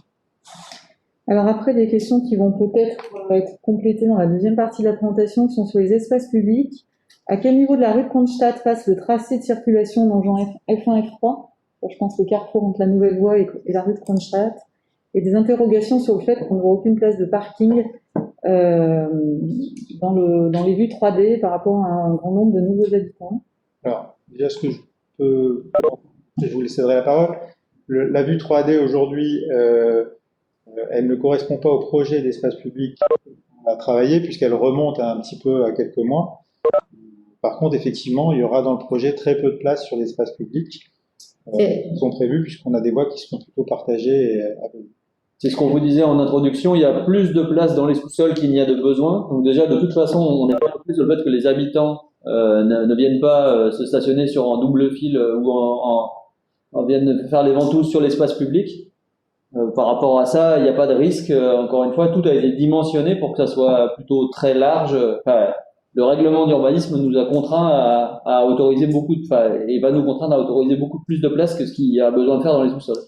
Alors après, des questions qui vont peut-être être complétées dans la deuxième partie de la présentation, qui sont sur les espaces publics. À quel niveau de la rue de Kronstadt passe le tracé de circulation d'engins F1 et F3? Je pense le carrefour entre la nouvelle voie et la rue de Kronstadt. Et des interrogations sur le fait qu'on n'aura aucune place de parking dans les vues 3D par rapport à un grand nombre de nouveaux habitants. Alors, déjà, je vous laisserai la parole. La vue 3D aujourd'hui, elle ne correspond pas au projet d'espace public qu'on a travaillé puisqu'elle remonte un petit peu à quelques mois. Par contre, effectivement, il y aura dans le projet très peu de place sur l'espace public qui sont prévues puisqu'on a des voies qui seront plutôt partagées. C'est ce qu'on vous disait en introduction, il y a plus de place dans les sous-sols qu'il n'y a de besoin. Donc déjà, de toute façon, on n'est pas plus sur le fait que les habitants ne viennent pas se stationner sur un double fil ou viennent faire les ventouses sur l'espace public. Par rapport à ça, il n'y a pas de risque. Encore une fois, tout a été dimensionné pour que ça soit plutôt très large. Enfin, le règlement d'urbanisme nous a contraints à autoriser et va nous contraindre à autoriser beaucoup plus de place que ce qu'il y a besoin de faire dans les sous-sols.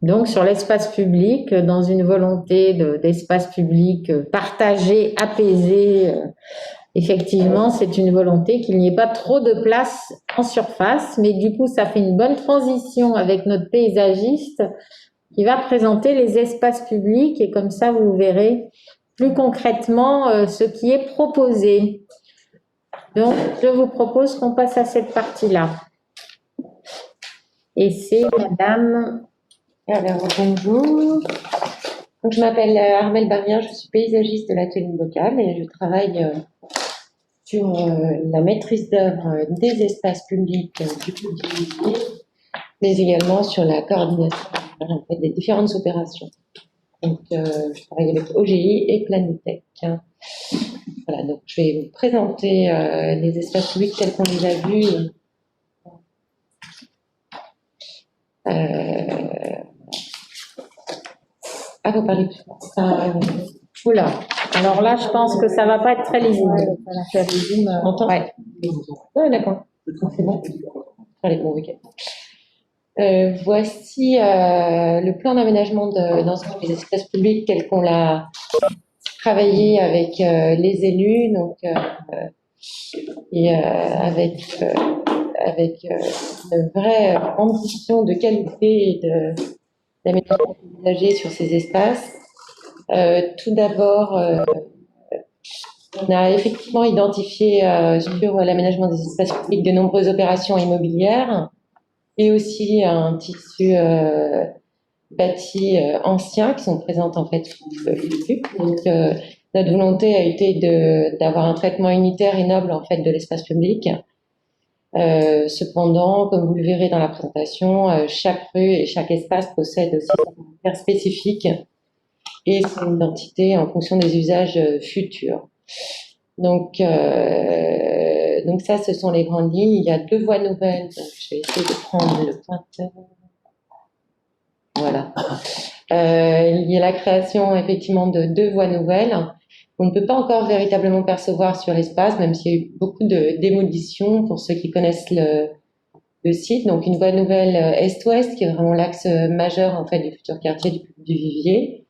Donc, sur l'espace public, dans une volonté d'espace public partagé, apaisé, effectivement, c'est une volonté qu'il n'y ait pas trop de place en surface, mais du coup, ça fait une bonne transition avec notre paysagiste qui va présenter les espaces publics et comme ça, vous verrez plus concrètement ce qui est proposé. Donc, je vous propose qu'on passe à cette partie-là. Et c'est Madame... Alors, bonjour. Donc, je m'appelle Armelle Barrière, je suis paysagiste de l'atelier local et je travaille sur la maîtrise d'œuvre des espaces publics du public, mais également sur la coordination en fait, des différentes opérations. Donc, je travaille avec OGI et Planitech. Voilà, donc je vais vous présenter les espaces publics tels qu'on les a vus. Ah, vous parlez plus. Oula, alors là, je pense que ça va pas être très lisible. On entend? Ouais. Ah, d'accord. C'est bon. Allez, bon week-end. Voici le plan d'aménagement d'ensemble des espaces publics tel qu'on l'a travaillé avec les élus, donc et avec une vraie ambition de qualité et d'aménagement paysager sur ces espaces. Tout d'abord, on a effectivement identifié sur l'aménagement des espaces publics de nombreuses opérations immobilières et aussi un tissu bâti ancien qui sont présentes en fait sous le FUP. Donc, notre volonté a été d'avoir un traitement unitaire et noble en fait de l'espace public. Cependant, comme vous le verrez dans la présentation, chaque rue et chaque espace possède aussi son caractère spécifique et son identité en fonction des usages futurs. Donc ça, ce sont les grandes lignes. Il y a 2 voies nouvelles. Donc, je vais essayer de prendre le pointeur. Voilà. Il y a la création effectivement de 2 voies nouvelles. On ne peut pas encore véritablement percevoir sur l'espace, même s'il y a eu beaucoup de démolitions pour ceux qui connaissent le site. Donc une voie nouvelle est-ouest qui est vraiment l'axe majeur en fait du futur quartier du Vivier.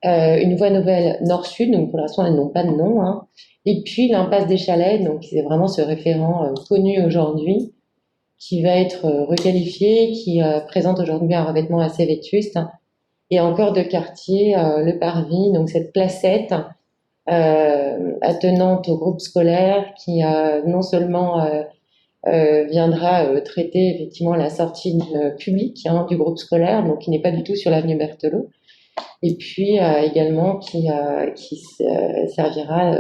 Une voie nouvelle nord-sud, donc pour l'instant elles n'ont pas de nom. Hein. Et puis l'impasse des Chalets, donc c'est vraiment ce référent connu aujourd'hui, qui va être requalifié, qui présente aujourd'hui un revêtement assez vétuste. Et encore 2 quartiers, le Parvis, donc cette placette attenante au groupe scolaire qui non seulement viendra traiter effectivement la sortie publique du groupe scolaire, donc qui n'est pas du tout sur l'avenue Berthelot, et puis également qui servira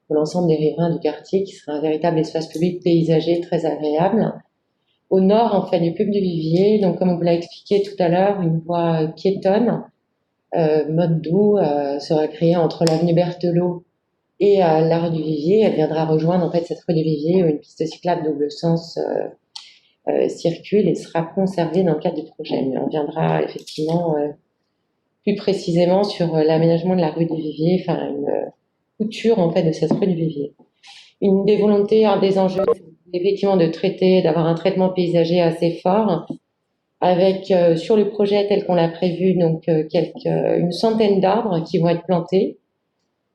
pour l'ensemble des riverains du quartier, qui sera un véritable espace public paysager très agréable. Au nord, en fait, du pub du Vivier, donc comme on vous l'a expliqué tout à l'heure, une voie piétonne, mode doux, sera créée entre l'avenue Berthelot et la rue du Vivier. Elle viendra rejoindre en fait cette rue du Vivier où une piste cyclable double sens circule et sera conservée dans le cadre du projet. Mais on viendra effectivement plus précisément sur l'aménagement de la rue du Vivier, enfin une couture en fait de cette rue du Vivier. Une des volontés, un des enjeux, effectivement de traiter, d'avoir un traitement paysager assez fort, avec sur le projet tel qu'on l'a prévu, donc une centaine d'arbres qui vont être plantés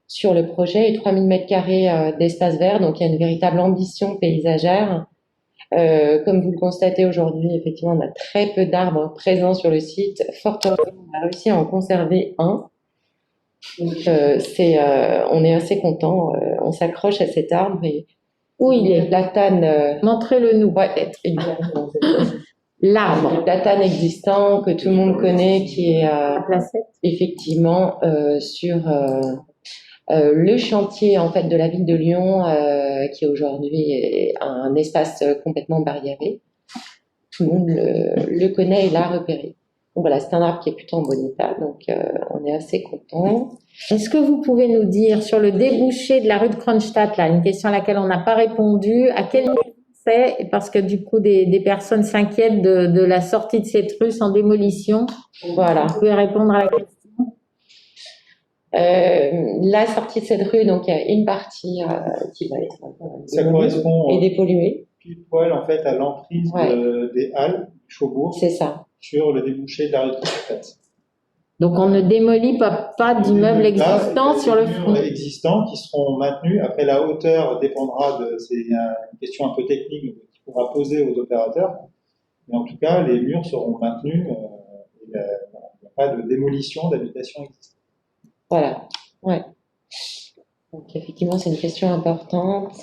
sur le projet et 3000 m² d'espace vert, donc il y a une véritable ambition paysagère. Comme vous le constatez aujourd'hui, effectivement, on a très peu d'arbres présents sur le site. Fort heureusement, on a réussi à en conserver un. Donc, on est assez content. On s'accroche à cet arbre et Où il est? Platane. Montrez-le nous. Ouais, exactement. L'arbre. Le platane existant que tout le monde connaît, qui est effectivement sur le chantier en fait de la ville de Lyon, qui aujourd'hui un espace complètement barriéré. Tout le monde le connaît et l'a repéré. Donc voilà, c'est un arbre qui est plutôt en bon état, donc on est assez content. Est-ce que vous pouvez nous dire sur le débouché de la rue de Kronstadt, là, une question à laquelle on n'a pas répondu, à quel niveau c'est? Parce que du coup, des personnes s'inquiètent de la sortie de cette rue sans démolition. Voilà. Vous pouvez répondre à la question? La sortie de cette rue, donc il y a une partie qui va être Ça correspond et dépolluée. pile poil en fait à l'emprise des halles du Faubourg C'est ça. sur le débouché de la rue de Crête. Donc on ne démolit pas d'immeubles existants sur le front. Existants qui seront maintenus. Après, la hauteur dépendra c'est une question un peu technique qu'il faudra poser aux opérateurs. Mais en tout cas, les murs seront maintenus. Il n'y a pas de démolition d'habitations existantes. Voilà. Ouais. Donc effectivement, c'est une question importante.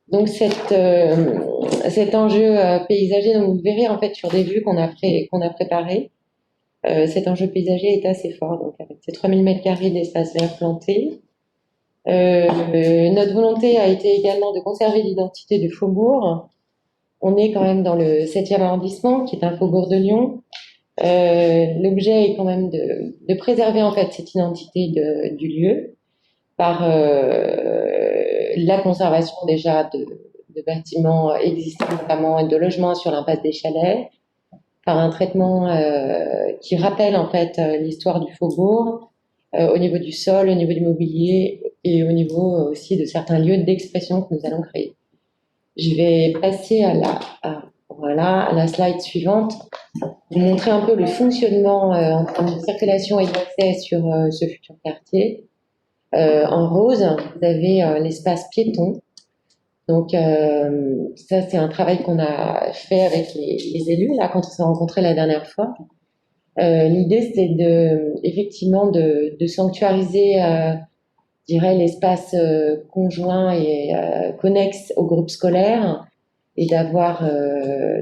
Donc cet enjeu paysager, donc vous verrez en fait sur des vues qu'on a préparées, cet enjeu paysager est assez fort. Donc avec ces 3000 m² d'espace vert planté, notre volonté a été également de conserver l'identité du faubourg. On est quand même dans le 7e arrondissement, qui est un faubourg de Lyon. L'objet est quand même de préserver en fait cette identité du lieu par la conservation déjà de bâtiments existants, notamment et de logements sur l'impasse des Chalets, par un traitement qui rappelle en fait l'histoire du faubourg au niveau du sol, au niveau du mobilier et au niveau aussi de certains lieux d'expression que nous allons créer. Je vais passer à la slide suivante, vous montrer un peu le fonctionnement en termes de circulation et d'accès sur ce futur quartier. En rose, vous avez l'espace piéton. Donc ça, c'est un travail qu'on a fait avec les élus là quand on s'est rencontrés la dernière fois. L'idée, c'est effectivement de sanctuariser, je dirais, l'espace conjoint et connexe au groupe scolaire et d'avoir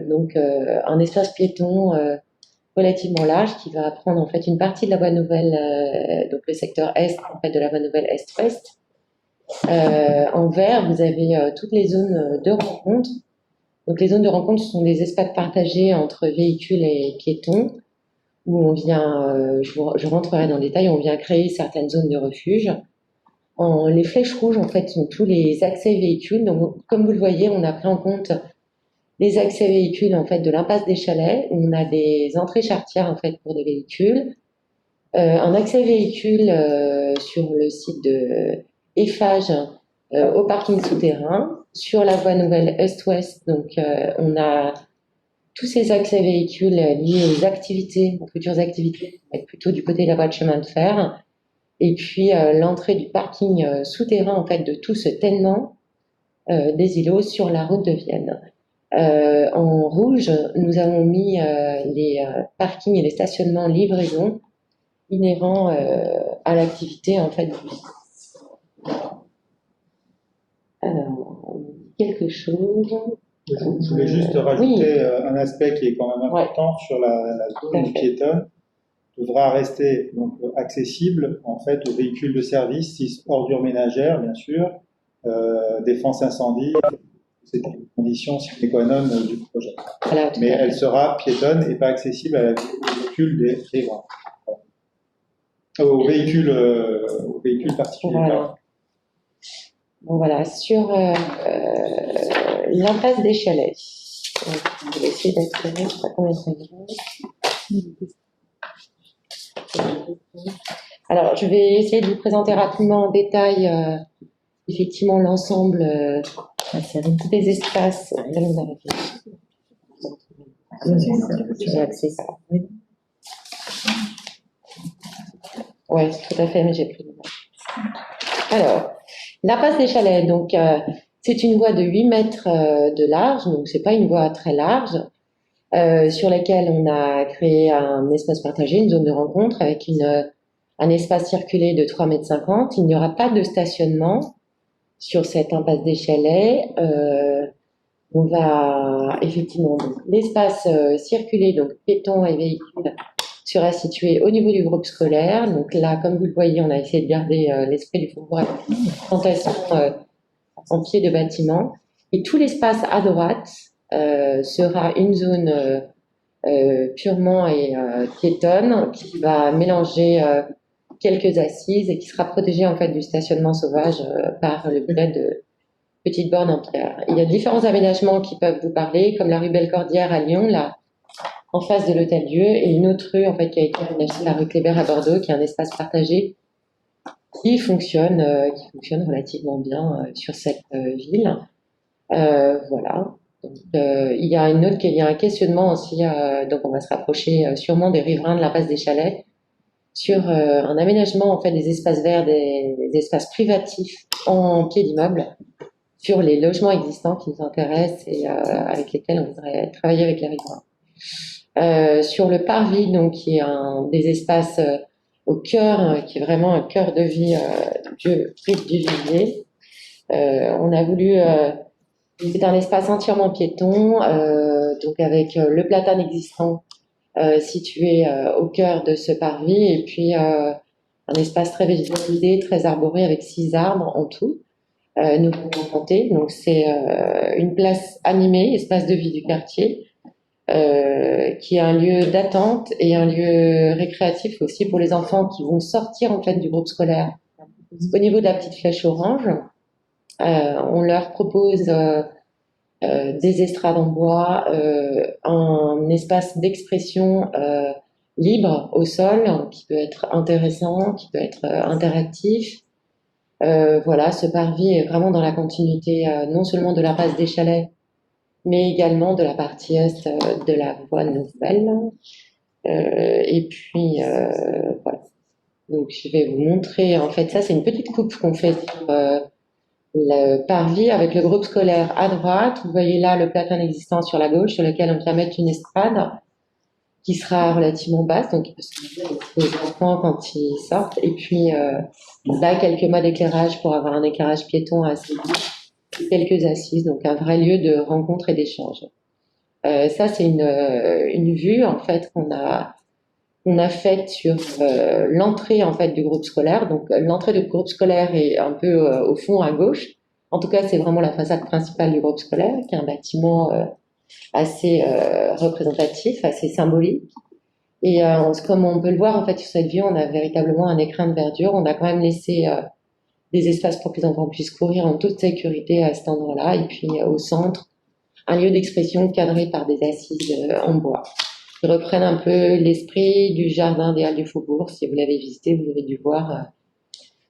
donc un espace piéton relativement large qui va prendre en fait une partie de la voie nouvelle, donc le secteur est en fait de la voie nouvelle est-ouest. En vert, vous avez toutes les zones de rencontre. Donc les zones de rencontre, ce sont des espaces partagés entre véhicules et piétons où on vient, je rentrerai dans le détail, on vient créer certaines zones de refuge. Les flèches rouges, en fait, sont tous les accès véhicules. Donc, comme vous le voyez, on a pris en compte les accès véhicules, en fait, de l'impasse des Chalets, où on a des entrées charretières, en fait, pour des véhicules. Un accès véhicule sur le site de Eiffage au parking souterrain. Sur la voie nouvelle Est-Ouest, donc, on a tous ces accès véhicules liés aux activités, aux futures activités, plutôt du côté de la voie de chemin de fer. Et puis l'entrée du parking souterrain en fait de tout ce tènement des îlots sur la route de Vienne. En rouge, nous avons mis les parkings et les stationnements livraison inhérents à l'activité en fait. Alors, quelque chose. Je voulais juste rajouter un aspect qui est quand même important sur la zone piétonne. Devra rester donc accessible en fait aux véhicules de service, ordures ménagères bien sûr, défense incendie, c'est une condition sine qua non du projet. Mais elle sera piétonne et pas accessible aux véhicules des riverains. Aux véhicules particuliers. Voilà. Bon voilà, sur l'impasse des Chalets. Donc, je vais essayer d'accélérer, je sais pas combien de secondes. Alors, je vais essayer de vous présenter rapidement en détail effectivement l'ensemble des espaces. J'ai accès. Ouais, tout à fait, mais j'ai plus de mal. Alors, l'impasse des Chalets, donc c'est une voie de 8 mètres de large, donc c'est pas une voie très large. Sur laquelle on a créé un espace partagé, une zone de rencontre avec un espace circulé de 3,50 m. Il n'y aura pas de stationnement sur cette impasse des Chalets. On va effectivement, l'espace circulé, donc piétons et véhicules, sera situé au niveau du groupe scolaire. Donc là, comme vous le voyez, on a essayé de garder l'esprit du faubourg avec une présentation en pied de bâtiment. Et tout l'espace à droite sera une zone purement piétonne qui va mélanger quelques assises et qui sera protégée en fait du stationnement sauvage par le biais de petites bornes en pierre. Il y a différents aménagements qui peuvent vous parler, comme la rue Bellecordière à Lyon, là, en face de l'Hôtel-Dieu, et une autre rue en fait qui a été aménagée, la rue Kléber à Bordeaux, qui est un espace partagé qui fonctionne relativement bien sur cette ville. Voilà. Donc, il y a un questionnement aussi, donc on va se rapprocher sûrement des riverains de la Passe des Chalets sur un aménagement en fait des espaces verts, des espaces privatifs en pied d'immeuble sur les logements existants qui nous intéressent et avec lesquels on voudrait travailler avec les riverains. Sur le parvis, donc qui est un des espaces au cœur, qui est vraiment un cœur de vie du Vivier. On a voulu c'est un espace entièrement piéton, donc avec le platane existant situé au cœur de ce parvis, et puis un espace très végétalisé, très arboré avec 6 arbres en tout, nous pouvons compter. Donc c'est une place animée, espace de vie du quartier, qui est un lieu d'attente et un lieu récréatif aussi pour les enfants qui vont sortir en fait du groupe scolaire. Au niveau de la petite flèche orange, on leur propose des estrades en bois, un espace d'expression libre au sol qui peut être intéressant, qui peut être interactif. Voilà, ce parvis est vraiment dans la continuité non seulement de la Passe des Chalets, mais également de la partie est de la voie nouvelle. Et puis voilà. Donc je vais vous montrer, en fait, ça c'est une petite coupe qu'on fait sur le parvis avec le groupe scolaire à droite. Vous voyez là le platane existant sur la gauche, sur lequel on vient mettre une estrade qui sera relativement basse, donc il peut se mettre aux enfants quand ils sortent. Et puis là, quelques mâts d'éclairage pour avoir un éclairage piéton assez vif, quelques assises, donc un vrai lieu de rencontre et d'échange. Ça, c'est une vue en fait qu'on a faite sur l'entrée en fait du groupe scolaire. Donc l'entrée du groupe scolaire est un peu au fond à gauche. En tout cas, c'est vraiment la façade principale du groupe scolaire, qui est un bâtiment assez représentatif, assez symbolique. Et comme on peut le voir en fait sur cette vue, on a véritablement un écrin de verdure. On a quand même laissé des espaces pour que les enfants puissent courir en toute sécurité à cet endroit-là. Et puis au centre, un lieu d'expression cadré par des assises en bois, qui reprennent un peu l'esprit du jardin des Halles du Faubourg. Si vous l'avez visité, vous avez dû voir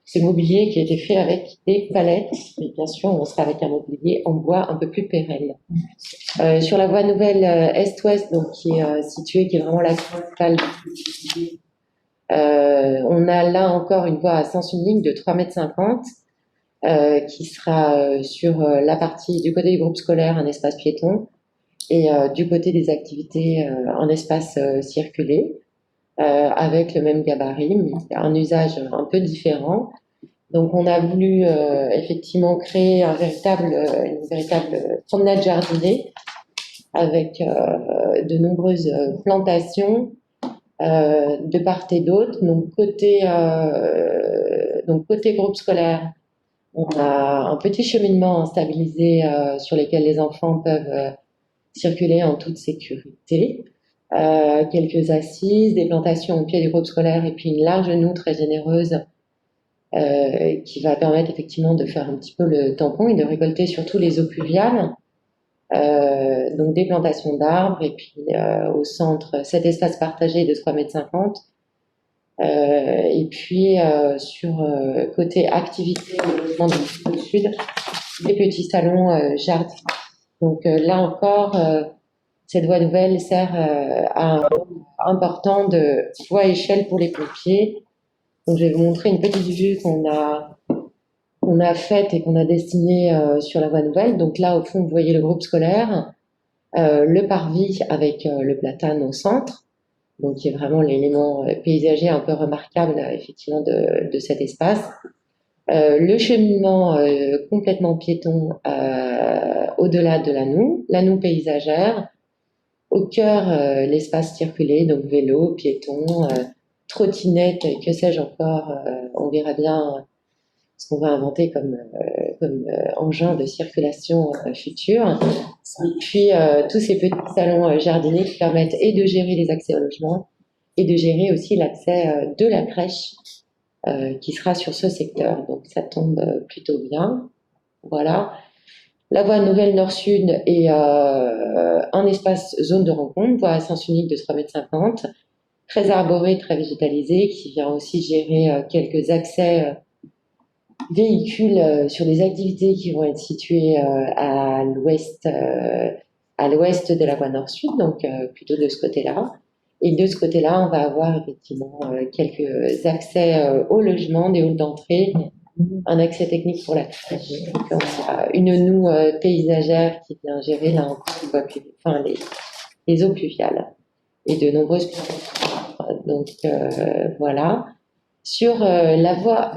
ce mobilier qui a été fait avec des palettes. Et bien sûr, on sera avec un mobilier en bois un peu plus pérenne. Sur la voie nouvelle Est-Ouest, donc qui est située, qui est vraiment la principale, on a là encore une voie à sens unique de 3,50 m, qui sera sur la partie du côté du groupe scolaire, un espace piéton, et du côté des activités, un espace circulé, avec le même gabarit, mais un usage un peu différent. Donc on a voulu effectivement créer une véritable promenade jardinée avec de nombreuses plantations de part et d'autre. Donc côté groupe scolaire, on a un petit cheminement stabilisé sur lequel les enfants peuvent circuler en toute sécurité. Quelques assises, des plantations au pied du groupe scolaire et puis une large noue très généreuse qui va permettre effectivement de faire un petit peu le tampon et de récolter surtout les eaux pluviales. Donc des plantations d'arbres et puis au centre cet espace partagé de 3,50 m. Et puis sur côté activité au sud, des petits salons jardins. Donc là encore, cette voie nouvelle sert à un rôle important de voie échelle pour les pompiers. Donc je vais vous montrer une petite vue qu'on a faite et qu'on a dessinée sur la voie nouvelle. Donc là, au fond, vous voyez le groupe scolaire, le parvis avec le platane au centre, donc qui est vraiment l'élément paysager un peu remarquable effectivement de cet espace. Le cheminement complètement piéton au-delà de la noue paysagère. Au cœur, l'espace circulé, donc vélo, piéton, trottinette, que sais-je encore. On verra bien ce qu'on va inventer comme engin de circulation futur. Et puis tous ces petits salons jardiniers qui permettent et de gérer les accès au logement et de gérer aussi l'accès de la crèche qui sera sur ce secteur. Donc ça tombe plutôt bien. Voilà. La voie nouvelle nord-sud est un espace zone de rencontre, voie à sens unique de 3,50 m, très arboré, très végétalisé, qui vient aussi gérer quelques accès véhicules sur des activités qui vont être situées à l'ouest de la voie nord-sud, donc plutôt de ce côté-là. Et de ce côté-là, on va avoir effectivement quelques accès au logement, des halls d'entrée, un accès technique pour la plage. Donc, on a une noue paysagère qui vient gérer là encore les eaux pluviales et de nombreuses donc voilà. Sur la voie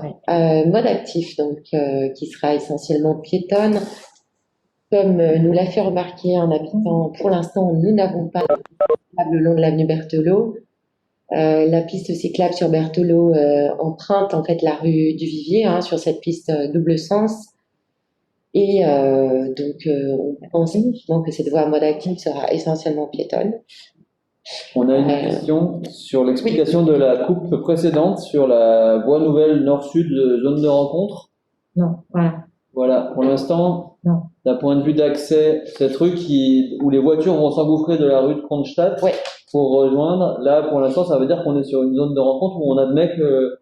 mode actif, donc qui sera essentiellement piétonne, comme nous l'a fait remarquer un habitant, pour l'instant nous n'avons pas le long de l'avenue Berthelot. La piste cyclable sur Berthelot emprunte en fait la rue du Vivier sur cette piste double sens. Et donc on pense effectivement que cette voie mode actif sera essentiellement piétonne. On a une question sur l'explication de la coupe précédente sur la voie nouvelle nord-sud zone de rencontre. Non, voilà. Voilà, pour l'instant, Non. d'un point de vue d'accès, cette rue où les voitures vont s'engouffrer de la rue de Kronstadt pour rejoindre, là pour l'instant ça veut dire qu'on est sur une zone de rencontre où on admet que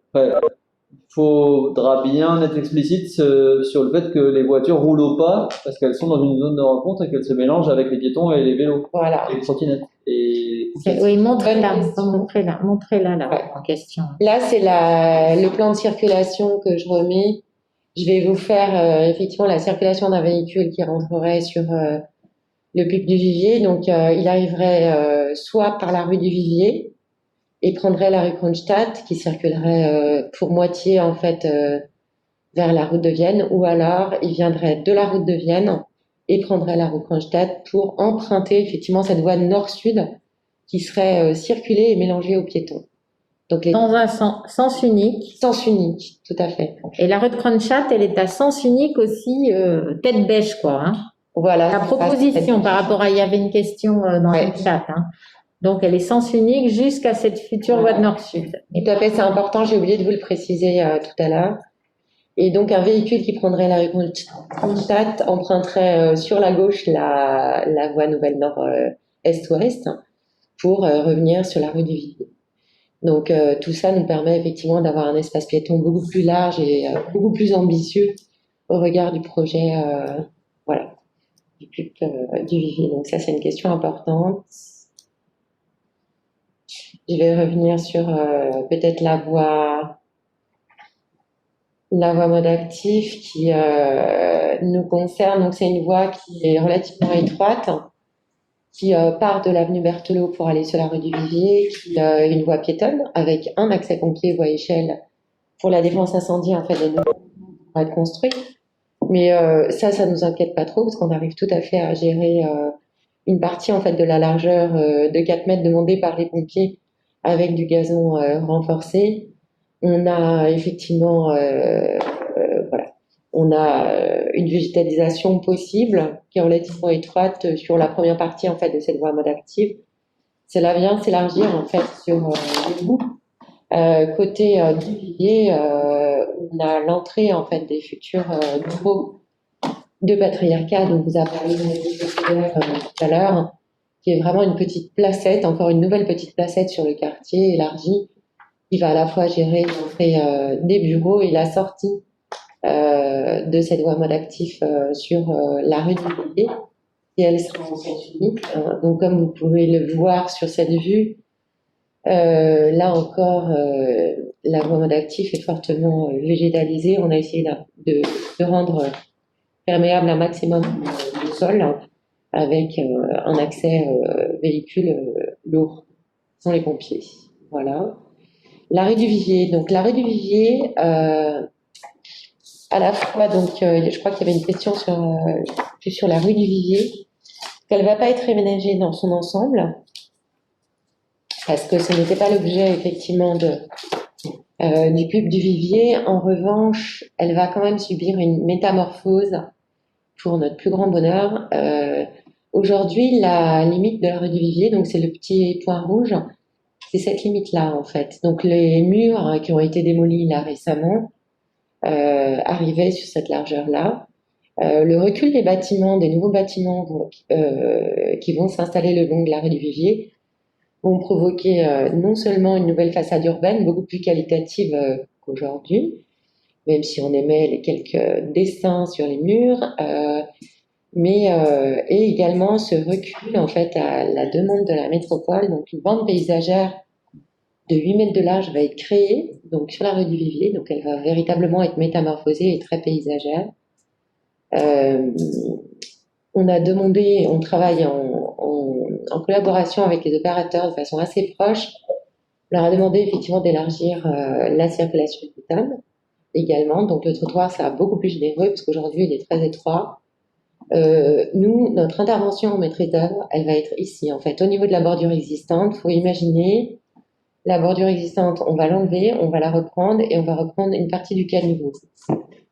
faudra bien être explicite sur le fait que les voitures roulent au pas parce qu'elles sont dans une zone de rencontre et qu'elles se mélangent avec les piétons et les vélos, et les trottinettes. Oui, montrez-la là, en question. Là, c'est le plan de circulation que je remets. Je vais vous faire effectivement la circulation d'un véhicule qui rentrerait sur le pic du Vivier. Donc, il arriverait soit par la rue du Vivier et prendrait la rue Kronstadt qui circulerait pour moitié en fait vers la route de Vienne, ou alors il viendrait de la route de Vienne et prendrait la rue Kronstadt pour emprunter effectivement cette voie nord-sud qui serait circulée et mélangée aux piétons. Donc dans un sens unique. Sens unique, tout à fait. Et la rue de Kronstadt, elle est à sens unique aussi, tête bêche, quoi. Voilà. La proposition par rapport à, il y avait une question dans le chat. Donc, elle est sens unique jusqu'à cette future voie de nord-sud. Tout à fait, c'est important, j'ai oublié de vous le préciser tout à l'heure. Et donc, un véhicule qui prendrait la rue Kronstadt emprunterait sur la gauche la voie nouvelle nord-est-ouest pour revenir sur la rue du Vivier. Donc, tout ça nous permet effectivement d'avoir un espace piéton beaucoup plus large et beaucoup plus ambitieux au regard du projet du Vivier. Donc, ça, c'est une question importante. Je vais revenir sur peut-être la voie mode actif qui nous concerne. Donc, c'est une voie qui est relativement étroite, qui part de l'avenue Berthelot pour aller sur la rue du Vivier, qui est une voie piétonne avec un accès pompier voie échelle pour la défense incendie, en fait, va être construit. Mais ça nous inquiète pas trop parce qu'on arrive tout à fait à gérer une partie, en fait, de la largeur de 4 mètres demandée par les pompiers avec du gazon renforcé. On a effectivement, on a une végétalisation possible qui est relativement étroite sur la première partie en fait de cette voie mode active. Cela vient s'élargir en fait sur les bouts. Côté du Vivier, on a l'entrée en fait des futurs bureaux de patriarcat dont vous avez parlé tout à l'heure, qui est vraiment une petite placette, encore une nouvelle petite placette sur le quartier élargie, qui va à la fois gérer l'entrée des bureaux et la sortie de cette voie mode actif sur la rue du Vivier, et elle sera en sens unique. Donc, comme vous pouvez le voir sur cette vue, là encore, la voie mode actif est fortement végétalisée. On a essayé de rendre perméable un maximum le sol avec un accès véhicule lourd, sans les pompiers. Voilà. La rue du Vivier. Donc, la rue du Vivier, à la fois, donc, je crois qu'il y avait une question sur la rue du Vivier, qu'elle ne va pas être aménagée dans son ensemble, parce que ce n'était pas l'objet, effectivement, du pub du Vivier. En revanche, elle va quand même subir une métamorphose pour notre plus grand bonheur. Aujourd'hui, la limite de la rue du Vivier, donc c'est le petit point rouge, c'est cette limite-là, en fait. Donc, les murs qui ont été démolis là récemment arrivaient sur cette largeur-là. Le recul des bâtiments, des nouveaux bâtiments qui vont s'installer le long de la rue du Vivier vont provoquer non seulement une nouvelle façade urbaine beaucoup plus qualitative qu'aujourd'hui, même si on émet les quelques dessins sur les murs, et également ce recul en fait à la demande de la métropole. Donc une bande paysagère de 8 mètres de large va être créée donc sur la rue du Vivier, donc elle va véritablement être métamorphosée et très paysagère. On a demandé, on travaille en collaboration avec les opérateurs de façon assez proche. On leur a demandé effectivement d'élargir la circulation piétonne également. Donc le trottoir sera beaucoup plus généreux parce qu'aujourd'hui il est très étroit. Nous, notre intervention en maîtrise d'œuvre, elle va être ici en fait, au niveau de la bordure existante. Il faut imaginer la bordure existante, on va l'enlever, on va la reprendre et on va reprendre une partie du caniveau.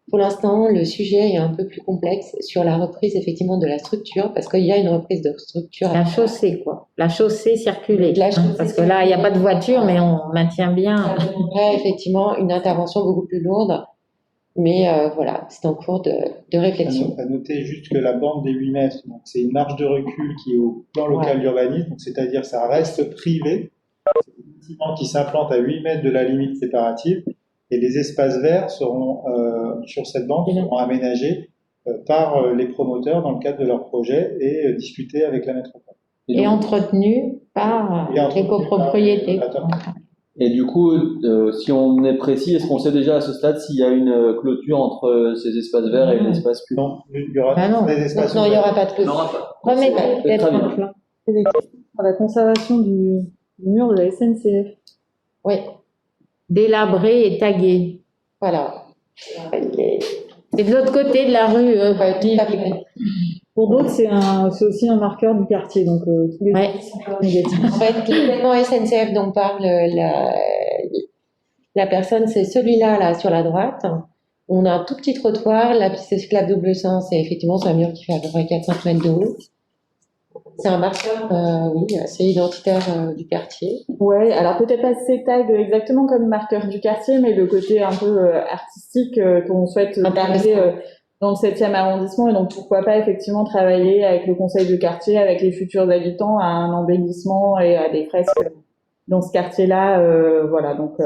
Pour l'instant, le sujet est un peu plus complexe sur la reprise effectivement de la structure, parce qu'il y a une reprise de structure. La chaussée, quoi. La chaussée circulée. La chaussée Parce que là, il n'y a pas de voiture, mais on maintient bien. Ça demanderait effectivement une intervention beaucoup plus lourde, mais voilà, c'est en cours de réflexion. À noter juste que la bande des 8 mètres, donc c'est une marge de recul qui est au plan local d'urbanisme, donc c'est-à-dire ça reste privé, c'est un bâtiment qui s'implante à 8 mètres de la limite séparative, et les espaces verts seront sur cette bande seront aménagés par les promoteurs dans le cadre de leur projet et discutés avec la métropole. Et entretenu par les copropriétés. Et du coup, si on est précis, est-ce qu'on sait déjà à ce stade s'il y a une clôture entre ces espaces verts et l'espace public? Non, il y aura des espaces non, il n'y aura pas de Il n'y clôture. aura pas. Remettez peut-être Très bien. un plan. C'est des questions sur la conservation du mur de la SNCF. Oui, Délabré et tagué. voilà. C'est de l'autre côté de la rue. Tout à fait. Pour d'autres, c'est aussi un marqueur du quartier, donc tous les Ouais. sont négatifs. En fait, l'événement SNCF dont parle la personne, c'est celui-là, là, sur la droite. On a un tout petit trottoir, la piste cyclable double sens, et effectivement, c'est un mur qui fait à peu près 4-5 mètres de haut. C'est un marqueur, oui, assez identitaire du quartier. Ouais, alors peut-être pas ces tags exactement comme marqueur du quartier, mais le côté un peu artistique qu'on souhaite garder dans le 7e arrondissement. Et donc pourquoi pas effectivement travailler avec le conseil de quartier, avec les futurs habitants, à un embellissement et à des fresques dans ce quartier-là. Voilà, donc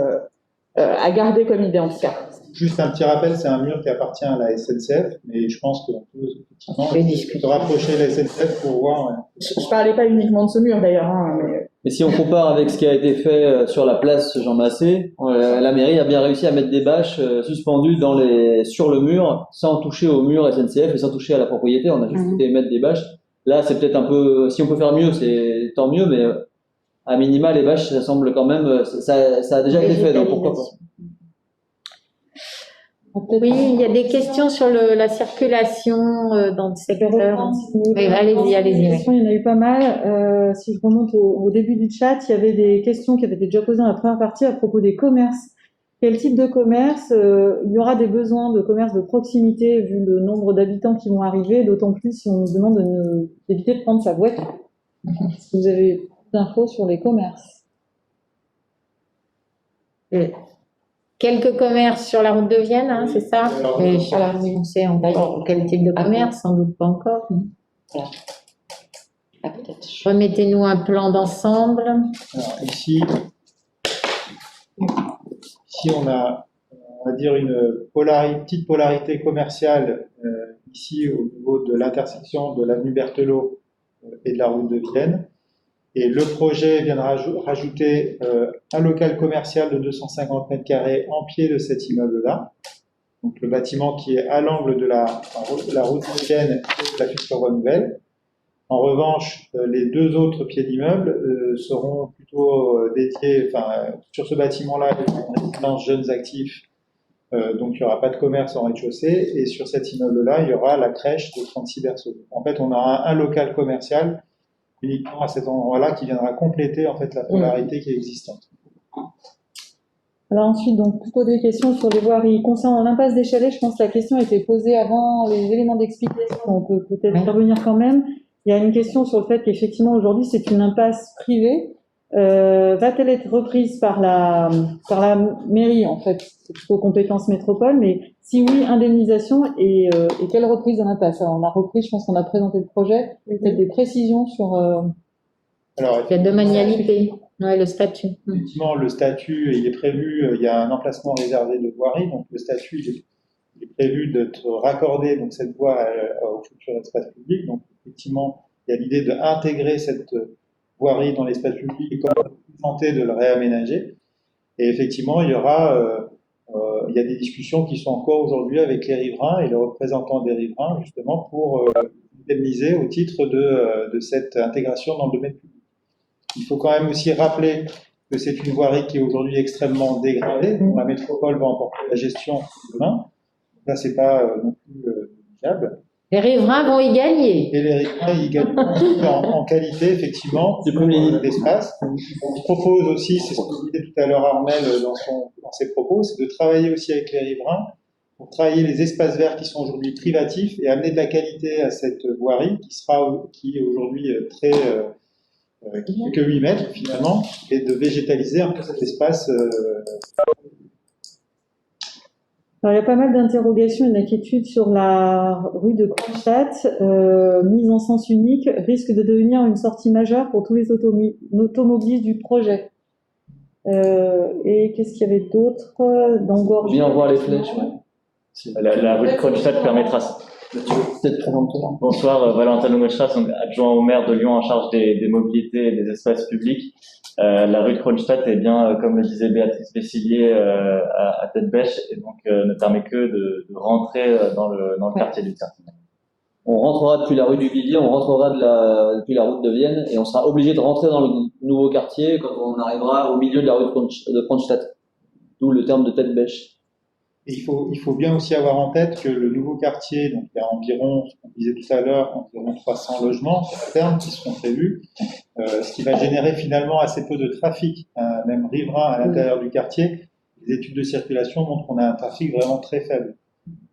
à garder comme idée en tout cas. Juste un petit rappel, c'est un mur qui appartient à la SNCF, mais je pense qu'on peut effectivement se rapprocher de la SNCF pour voir. Je parlais pas uniquement de ce mur d'ailleurs, hein, mais... Et si on compare avec ce qui a été fait sur la place Jean Massé, la mairie a bien réussi à mettre des bâches suspendues sur le mur, sans toucher au mur SNCF et sans toucher à la propriété. On a juste été mettre des bâches. Là, c'est peut-être un peu, si on peut faire mieux, c'est tant mieux, mais à minima, les bâches, ça semble quand même, ça a déjà été fait, donc pourquoi pas. Oui, il y a des questions sur la circulation dans le secteur. Oui, allez-y. Il y en a eu pas mal. Si je remonte au début du chat, il y avait des questions qui avaient été déjà posées dans la première partie à propos des commerces. Quel type de commerce? Il y aura des besoins de commerce de proximité vu le nombre d'habitants qui vont arriver, d'autant plus si on nous demande d'éviter de prendre sa voiture. Est-ce que vous avez d'infos sur les commerces? Quelques commerces sur la route de Vienne, hein, c'est ça? Et alors, on sait encore quel type de commerce, sans doute pas encore. Voilà. Ah, peut-être. Remettez-nous un plan d'ensemble. Alors, ici on a, on va dire, une petite polarité commerciale ici au niveau de l'intersection de l'avenue Berthelot et de la route de Vienne. Et le projet vient de rajouter un local commercial de 250 mètres carrés en pied de cet immeuble-là. Donc le bâtiment qui est à l'angle de la route de Vienne et de la future voie nouvelle. En revanche, les deux autres pieds d'immeuble seront plutôt dédiés, sur ce bâtiment-là, il y aura une résidence jeunes actifs, donc il n'y aura pas de commerce en rez-de-chaussée, et sur cet immeuble-là, il y aura la crèche de 36 berceaux. En fait, on aura un local commercial uniquement à cet endroit-là qui viendra compléter en fait la polarité qui est existante. Alors ensuite, donc, plutôt des questions sur les voiries. Concernant l'impasse des Chalets, je pense que la question a été posée avant les éléments d'explication, on peut peut-être y revenir quand même. Il y a une question sur le fait qu'effectivement, aujourd'hui, c'est une impasse privée. Va-t-elle être reprise par la mairie, en fait? C'est plutôt compétence métropole, mais Si oui, indemnisation et quelle reprise de l'impasse? Alors, on a repris, je pense qu'on a présenté le projet. Peut-être des précisions sur. Alors, Il y a deux manialités. Ouais, le statut. effectivement, le statut, il est prévu, il y a un emplacement réservé de voirie, donc le statut, il est prévu d'être raccordé, donc cette voie au futur espace public. Donc, effectivement, il y a l'idée d'intégrer cette voirie dans l'espace public et comme tenter de le réaménager. Et effectivement, il y a des discussions qui sont encore aujourd'hui avec les riverains et les représentants des riverains, justement, pour indemniser au titre de cette intégration dans le domaine public. Il faut quand même aussi rappeler que c'est une voirie qui est aujourd'hui extrêmement dégradée, dont la métropole va emporter la gestion demain. Là, c'est pas non plus viable. Les riverains vont y gagner. Et les riverains, ils gagnent en qualité, effectivement, C'est comme les l'espace. On propose aussi, c'est ce que disait tout à l'heure Armel dans ses propos, c'est de travailler aussi avec les riverains pour travailler les espaces verts qui sont aujourd'hui privatifs et amener de la qualité à cette voirie qui est aujourd'hui qui fait que 8 mètres finalement, et de végétaliser un peu cet espace. Alors, il y a pas mal d'interrogations et d'inquiétudes sur la rue de Kronstadt. Mise en sens unique risque de devenir une sortie majeure pour tous les automobilistes du projet. Et qu'est-ce qu'il y avait d'autre d'engorgement? Bien voir les flèches. Ouais. La rue de Kronstadt permettra. Peut-être présenter. Bonsoir, Valentin Lomochras, adjoint au maire de Lyon en charge des mobilités et des espaces publics. La rue de Kronstadt est bien, comme le disait Béatrice Vessillier, à tête bêche et donc ne permet que de rentrer dans le quartier du Cercle. On rentrera depuis la rue du Villiers, on rentrera depuis la route de Vienne et on sera obligé de rentrer dans le nouveau quartier quand on arrivera au milieu de la rue de Kronstadt. D'où le terme de tête bêche. Et il faut bien aussi avoir en tête que le nouveau quartier, donc il y a environ, ce qu'on disait tout à l'heure, environ 300 logements à terme qui seront prévus, ce qui va générer finalement assez peu de trafic, même riverain à l'intérieur du quartier. Les études de circulation montrent qu'on a un trafic vraiment très faible.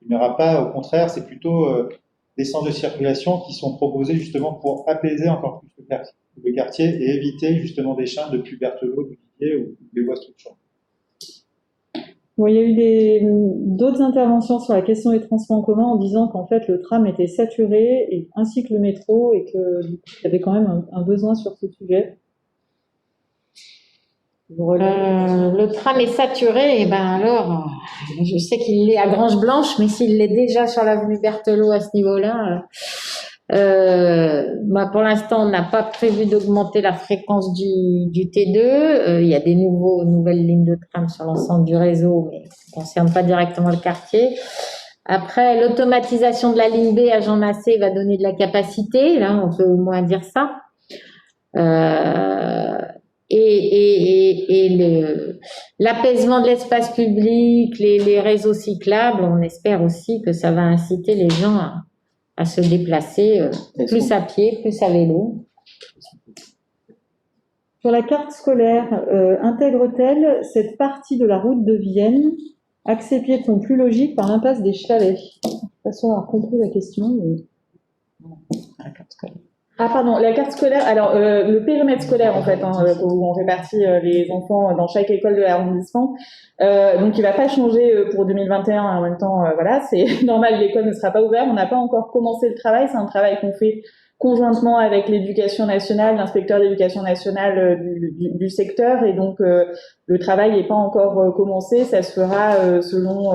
Il n'y aura pas, au contraire, c'est plutôt des centres de circulation qui sont proposés justement pour apaiser encore plus le quartier et éviter justement des chaînes depuis Berthelot, du Villiers ou des voies structurantes. Bon, il y a eu d'autres interventions sur la question des transports en commun en disant qu'en fait le tram était saturé ainsi que le métro et qu'il y avait quand même un besoin sur ce sujet. Le tram est saturé, et ben alors, je sais qu'il l'est à Grange Blanche, mais s'il l'est déjà sur l'avenue Berthelot à ce niveau-là, pour l'instant, on n'a pas prévu d'augmenter la fréquence du T2. Il y a des nouvelles lignes de tram sur l'ensemble du réseau, mais ça ne concerne pas directement le quartier. Après, l'automatisation de la ligne B à Jean Massé va donner de la capacité, là, on peut au moins dire ça. L'apaisement de l'espace public, les réseaux cyclables, on espère aussi que ça va inciter les gens à se déplacer plus à pied, plus à vélo. Sur la carte scolaire, intègre-t-elle cette partie de la route de Vienne, accès piéton plus logique par l'impasse des Chalets? Je ne sais pas si on a compris la question. Mais... La carte scolaire. Ah pardon, la carte scolaire, alors le périmètre scolaire en fait, où on fait partie les enfants dans chaque école de l'arrondissement, donc il va pas changer pour 2021 en même temps, voilà, c'est normal, l'école ne sera pas ouverte, on n'a pas encore commencé le travail, c'est un travail qu'on fait conjointement avec l'éducation nationale, l'inspecteur d'éducation nationale du secteur, et donc le travail n'est pas encore commencé, ça se fera selon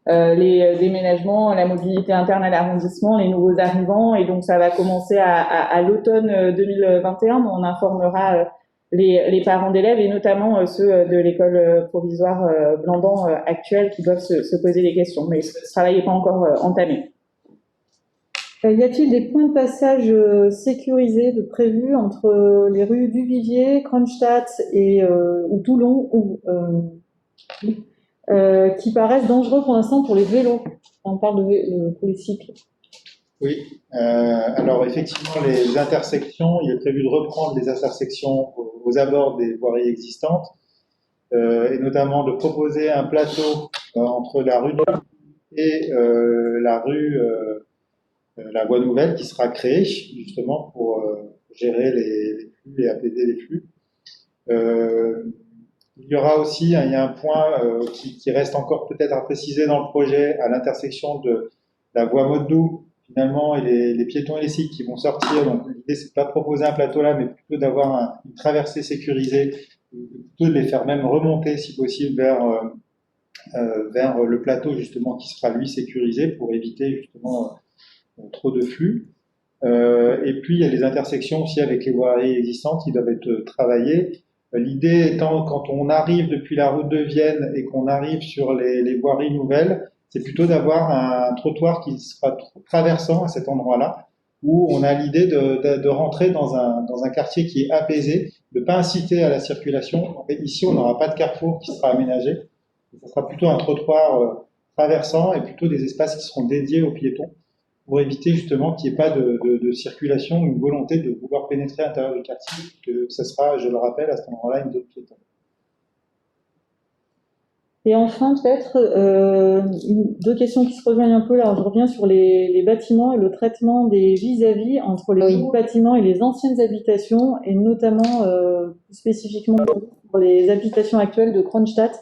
les déménagements, la mobilité interne à l'arrondissement, les nouveaux arrivants, et donc ça va commencer à l'automne 2021, où on informera les parents d'élèves et notamment ceux de l'école provisoire Blandan actuelle qui doivent se poser des questions, mais ce travail n'est pas encore entamé. Y a-t-il des points de passage sécurisés de prévus entre les rues du Vivier, Kronstadt ou Toulon qui paraissent dangereux pour l'instant pour les vélos? On parle pour les cycles. Oui, alors effectivement, les intersections, il est prévu de reprendre les intersections aux abords des voiries existantes, et notamment de proposer un plateau entre la rue et la voie nouvelle qui sera créée justement pour gérer les flux et apaiser les flux. Il y aura aussi, il y a un point qui reste encore peut-être à préciser dans le projet, à l'intersection de la voie mode doux, finalement, et les piétons et les cycles qui vont sortir. Donc l'idée, c'est de pas proposer un plateau là, mais plutôt d'avoir une traversée sécurisée, plutôt de les faire même remonter, si possible, vers le plateau, justement, qui sera, lui, sécurisé pour éviter, justement, trop de flux. Et puis, il y a les intersections aussi avec les voiries existantes qui doivent être travaillées. L'idée étant, quand on arrive depuis la route de Vienne et qu'on arrive sur les voiries nouvelles, c'est plutôt d'avoir un trottoir qui sera traversant à cet endroit-là, où on a l'idée de rentrer dans un quartier qui est apaisé, de ne pas inciter à la circulation. En fait, ici, on n'aura pas de carrefour qui sera aménagé. Ce sera plutôt un trottoir traversant et plutôt des espaces qui seront dédiés aux piétons pour éviter justement qu'il n'y ait pas de circulation ou une volonté de vouloir pénétrer à l'intérieur du quartier, que ce sera, je le rappelle, à cet endroit-là, une zone piétonne. Et enfin, peut-être, deux questions qui se rejoignent un peu là. Je reviens sur les bâtiments et le traitement des vis-à-vis entre les nouveaux bâtiments et les anciennes habitations, et notamment, plus spécifiquement pour les habitations actuelles de Kronstadt.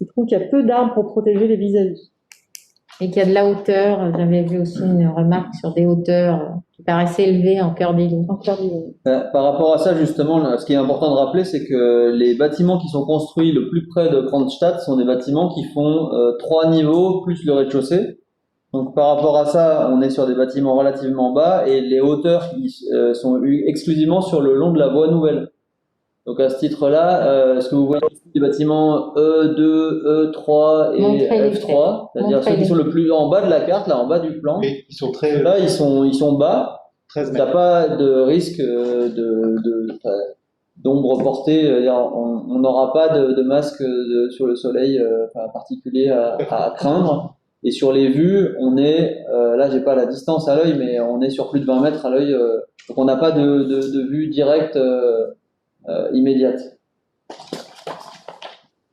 Je trouve qu'il y a peu d'arbres pour protéger les vis-à-vis. Et qu'il y a de la hauteur. J'avais vu aussi une remarque sur des hauteurs qui paraissaient élevées en cœur d'îlot. Par rapport à ça, justement, ce qui est important de rappeler, c'est que les bâtiments qui sont construits le plus près de Kronstadt sont des bâtiments qui font 3 niveaux plus le rez-de-chaussée. Donc par rapport à ça, on est sur des bâtiments relativement bas et les hauteurs sont exclusivement sur le long de la voie nouvelle. Donc à ce titre-là, ce que vous voyez ici, les bâtiments E2, E3 et F3, c'est-à-dire ceux qui sont le plus en bas de la carte, là en bas du plan. Mais ils sont très là, ils sont bas. 13 Il n'y a mètres. pas de risque d'ombre portée. On n'aura pas de masque sur le soleil particulier à craindre. Et sur les vues, on est, là j'ai pas la distance à l'œil, mais on est sur plus de 20 mètres à l'œil. Donc on n'a pas de vue directe immédiate.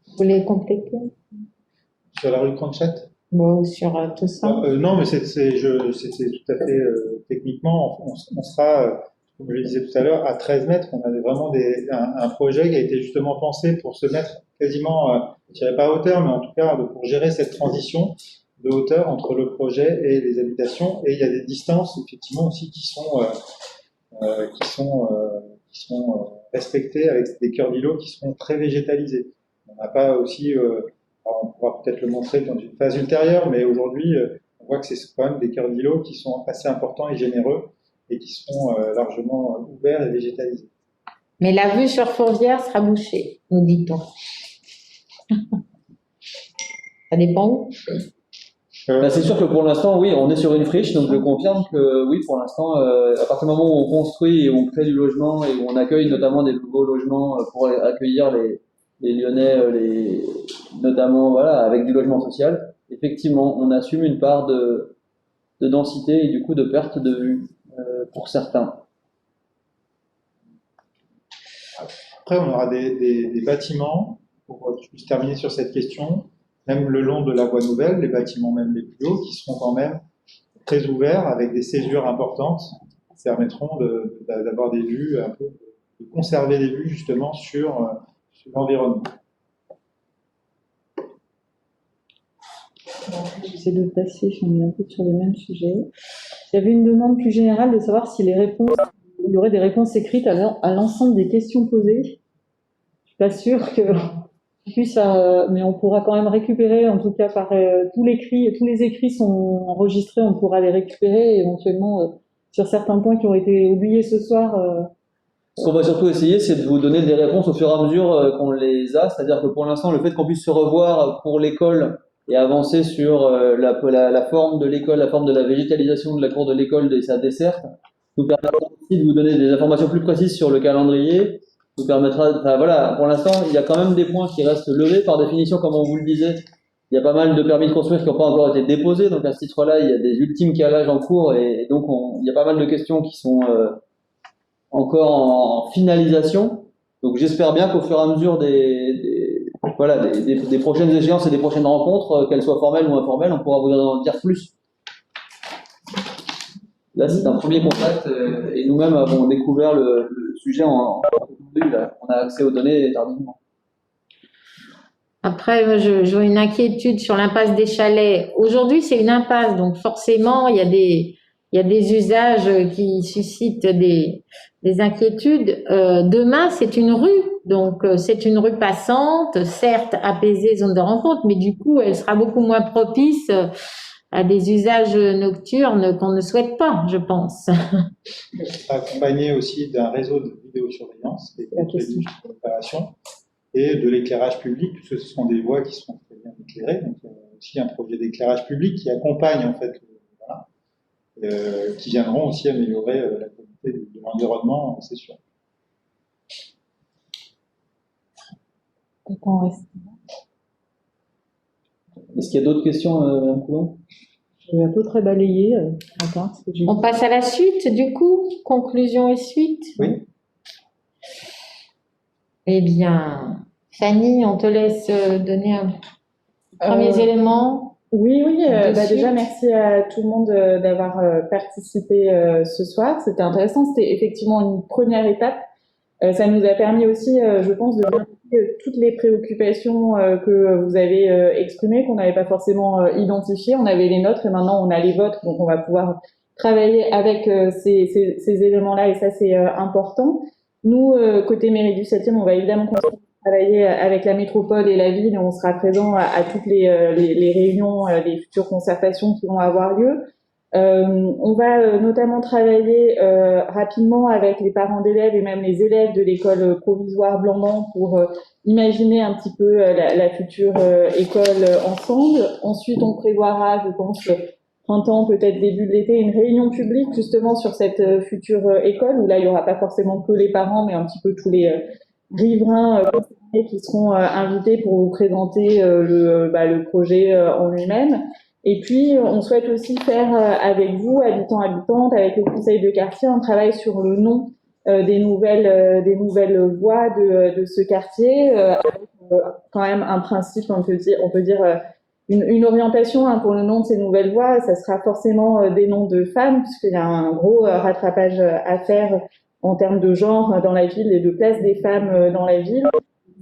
Vous voulez compléter? Sur la rue Kronstadt? Bon, sur tout ça. Non, mais c'était tout à fait techniquement, on sera, comme je le disais tout à l'heure, à 13 mètres. On avait vraiment un projet qui a été justement pensé pour se mettre quasiment, je dirais pas à hauteur, mais en tout cas pour gérer cette transition de hauteur entre le projet et les habitations. Et il y a des distances effectivement aussi qui sont respectées avec des cœurs d'îlots qui seront très végétalisés. On n'a pas aussi on pourra peut-être le montrer dans une phase ultérieure, mais aujourd'hui, on voit que c'est quand même des cœurs d'îlots qui sont assez importants et généreux et qui seront largement ouverts et végétalisés. Mais la vue sur Fourvière sera bouchée, nous dit-on. Ça dépend où. C'est sûr que pour l'instant, oui, on est sur une friche, donc je confirme que oui, pour l'instant, à partir du moment où on construit et où on crée du logement et où on accueille notamment des nouveaux logements pour accueillir les Lyonnais, notamment voilà, avec du logement social, effectivement, on assume une part de densité et du coup de perte de vue pour certains. Après, on aura des bâtiments, pour juste terminer sur cette question, même le long de la voie nouvelle, les bâtiments même les plus hauts, qui seront quand même très ouverts, avec des césures importantes, qui permettront d'avoir des vues, un peu, de conserver des vues justement sur l'environnement. J'essaie de passer, je suis un peu sur les mêmes sujets. Il y avait une demande plus générale de savoir si il y aurait des réponses écrites à l'ensemble des questions posées. Je suis pas sûre que mais on pourra quand même récupérer, en tout cas par tous les écrits sont enregistrés, on pourra les récupérer et éventuellement sur certains points qui ont été oubliés ce soir. Ce qu'on va surtout essayer, c'est de vous donner des réponses au fur et à mesure qu'on les a, c'est-à-dire que pour l'instant, le fait qu'on puisse se revoir pour l'école et avancer sur la forme de l'école, la forme de la végétalisation de la cour de l'école et sa desserte, nous permettra aussi de vous donner des informations plus précises sur le calendrier, nous permettra, voilà, pour l'instant, il y a quand même des points qui restent levés par définition, comme on vous le disait. Il y a pas mal de permis de construire qui n'ont pas encore été déposés, donc à ce titre-là, il y a des ultimes calages en cours et donc il y a pas mal de questions qui sont encore en finalisation. Donc j'espère bien qu'au fur et à mesure des prochaines échéances et des prochaines rencontres, qu'elles soient formelles ou informelles, on pourra vous en dire plus. Là, c'est un premier contact et nous-mêmes avons découvert le sujet on a accès aux données tardivement. Après, moi, je vois une inquiétude sur l'impasse des Chalets. Aujourd'hui, c'est une impasse, donc forcément, il y a des usages qui suscitent des inquiétudes. Demain, c'est une rue, donc c'est une rue passante, certes apaisée, zone de rencontre, mais du coup, elle sera beaucoup moins propice à des usages nocturnes qu'on ne souhaite pas, je pense. Accompagné aussi d'un réseau de vidéosurveillance qui est prévu pour l'opération et de l'éclairage public, puisque ce sont des voies qui sont très bien éclairées. Donc, il y a aussi un projet d'éclairage public qui accompagne, en fait, qui viendront aussi améliorer la qualité de l'environnement, c'est sûr. Est-ce qu'il y a d'autres questions, Mme Coulon? J'ai un peu très balayé. On passe à la suite, du coup, conclusion et suite. Oui. Eh bien, Fanny, on te laisse donner un premier élément. Oui, de suite. déjà merci à tout le monde d'avoir participé ce soir. C'était intéressant, c'était effectivement une première étape. Ça nous a permis aussi, je pense, de vérifier toutes les préoccupations que vous avez exprimées, qu'on n'avait pas forcément identifiées. On avait les nôtres et maintenant on a les vôtres, donc on va pouvoir travailler avec ces éléments-là et ça c'est important. Nous, côté mairie du 7e, on va évidemment continuer à travailler avec la métropole et la ville et on sera présent à toutes les réunions, les futures concertations qui vont avoir lieu. On va notamment travailler rapidement avec les parents d'élèves et même les élèves de l'école provisoire Blandan pour imaginer un petit peu la future école ensemble. Ensuite, on prévoira, je pense, printemps, peut-être début de l'été, une réunion publique justement sur cette future école où là, il n'y aura pas forcément que les parents, mais un petit peu tous les riverains qui seront invités pour vous présenter le projet en lui-même. Et puis, on souhaite aussi faire avec vous, habitants, habitantes, avec le conseil de quartier, un travail sur le nom des nouvelles voies de ce quartier, avec quand même un principe, on peut dire une orientation pour le nom de ces nouvelles voies. Ça sera forcément des noms de femmes, puisqu'il y a un gros rattrapage à faire en termes de genre dans la ville et de place des femmes dans la ville.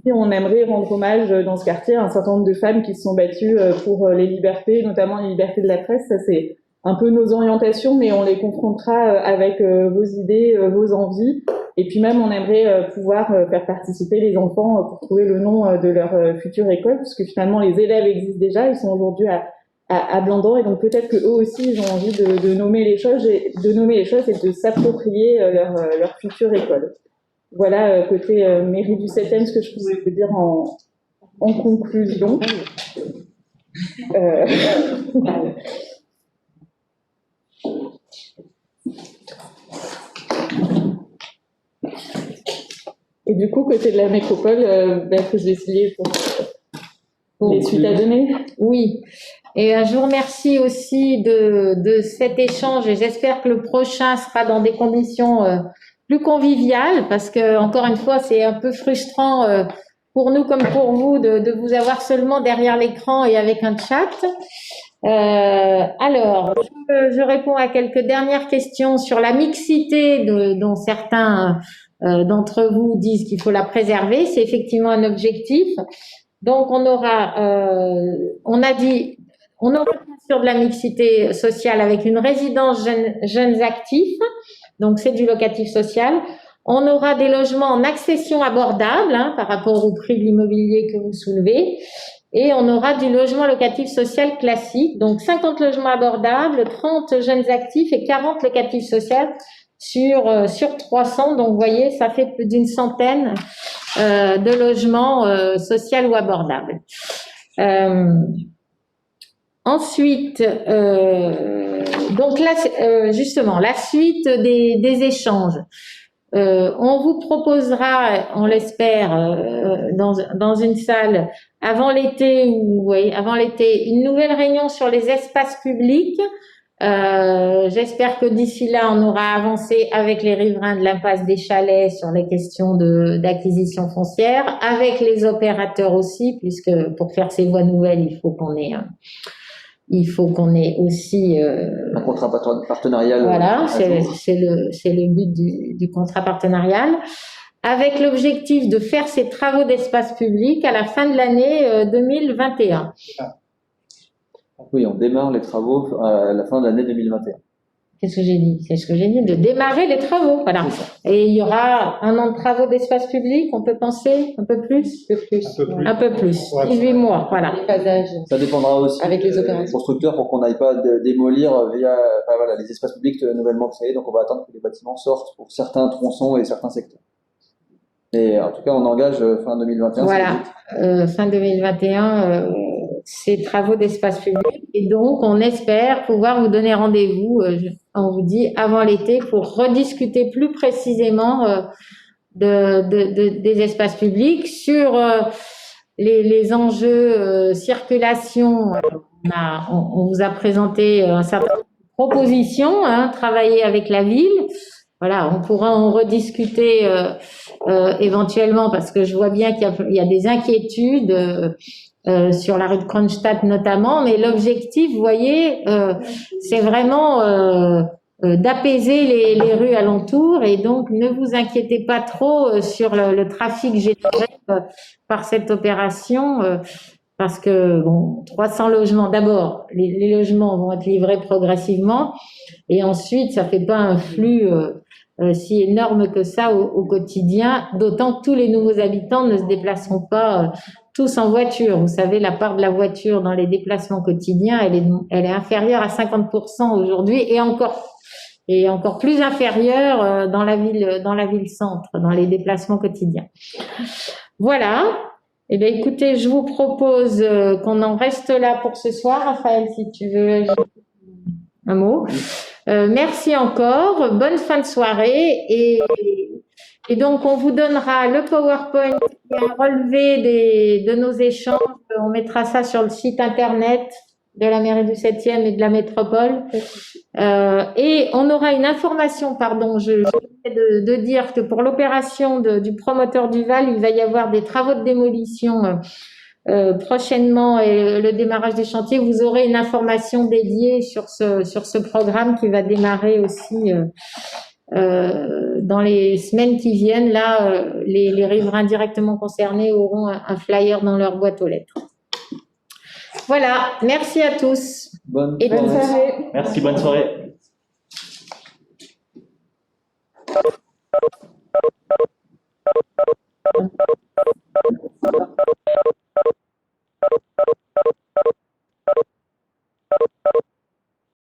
Et on aimerait rendre hommage dans ce quartier à un certain nombre de femmes qui se sont battues pour les libertés, notamment les libertés de la presse. Ça, c'est un peu nos orientations, mais on les confrontera avec vos idées, vos envies. Et puis même, on aimerait pouvoir faire participer les enfants pour trouver le nom de leur future école, puisque finalement, les élèves existent déjà. Ils sont aujourd'hui à Blandan, et donc peut-être que eux aussi, ils ont envie de nommer les choses et de s'approprier leur future école. Voilà, côté mairie du 7e, ce que je pouvais vous dire en conclusion. Et du coup, côté de la métropole, que je vais essayer pour les suites à donner. Oui. Et je vous remercie aussi de cet échange et j'espère que le prochain sera dans des conditions plus conviviales parce que, encore une fois, c'est un peu frustrant pour nous comme pour vous de vous avoir seulement derrière l'écran et avec un chat. Alors, je réponds à quelques dernières questions sur la mixité dont certains d'entre vous disent qu'il faut la préserver. C'est effectivement un objectif. Donc, on aura bien sûr de la mixité sociale avec une résidence jeunes actifs. Donc, c'est du locatif social. On aura des logements en accession abordable par rapport au prix de l'immobilier que vous soulevez. Et on aura du logement locatif social classique. Donc, 50 logements abordables, 30 jeunes actifs et 40 locatifs sociaux sur 300. Donc, vous voyez, ça fait plus d'une centaine de logements sociaux ou abordables. Ensuite, donc là, justement, la suite des échanges. On vous proposera, on l'espère, dans une salle avant l'été, une nouvelle réunion sur les espaces publics. J'espère que d'ici là, on aura avancé avec les riverains de l'impasse des Chalets sur les questions d'acquisition foncière, avec les opérateurs aussi, puisque pour faire ces voies nouvelles, il faut qu'on ait aussi un contrat partenarial. Voilà, c'est le but du contrat partenarial. avec l'objectif de faire ces travaux d'espace public à la fin de l'année 2021. Oui, on démarre les travaux à la fin de l'année 2021. Qu'est-ce que j'ai dit? C'est ce que j'ai dit, de démarrer les travaux, voilà. Et il y aura 1 an de travaux d'espace public, on peut penser, un peu plus? Un peu plus, 18 mois, voilà. Les phasages. Ça dépendra aussi Avec les des opérations. constructeurs pour qu'on n'aille pas démolir via voilà, les espaces publics nouvellement créés. Donc on va attendre que les bâtiments sortent pour certains tronçons et certains secteurs. Et en tout cas, on engage fin 2021. Voilà, fin 2021, ces travaux d'espace public. Et donc, on espère pouvoir vous donner rendez-vous, on vous dit, avant l'été pour rediscuter plus précisément des espaces publics sur les enjeux circulation. On vous a présenté un certain nombre de propositions, travailler avec la ville. Voilà, on pourra en rediscuter éventuellement parce que je vois bien qu'il y a des inquiétudes sur la rue de Kronstadt notamment, mais l'objectif, vous voyez, c'est vraiment d'apaiser les rues alentours et donc ne vous inquiétez pas trop sur le trafic généré par cette opération parce que, bon, 300 logements, d'abord, les logements vont être livrés progressivement et ensuite, ça fait pas un flux si énorme que ça au quotidien, d'autant que tous les nouveaux habitants ne se déplaceront pas tous en voiture. Vous savez, la part de la voiture dans les déplacements quotidiens, elle est inférieure à 50% aujourd'hui et encore plus inférieure dans la ville centre, dans les déplacements quotidiens. Voilà. Eh bien, écoutez, je vous propose qu'on en reste là pour ce soir. Raphaël, si tu veux un mot. Merci encore, bonne fin de soirée et donc on vous donnera le PowerPoint et un relevé de nos échanges. On mettra ça sur le site internet de la mairie du 7e et de la métropole. Et on aura une information, pardon, je voulais de dire que pour l'opération du promoteur du Val, il va y avoir des travaux de démolition prochainement et le démarrage des chantiers. Vous aurez une information dédiée sur ce programme qui va démarrer aussi dans les semaines qui viennent. Là, les riverains directement concernés auront un flyer dans leur boîte aux lettres. Voilà, merci à tous. Bonne soirée. Merci, bonne soirée.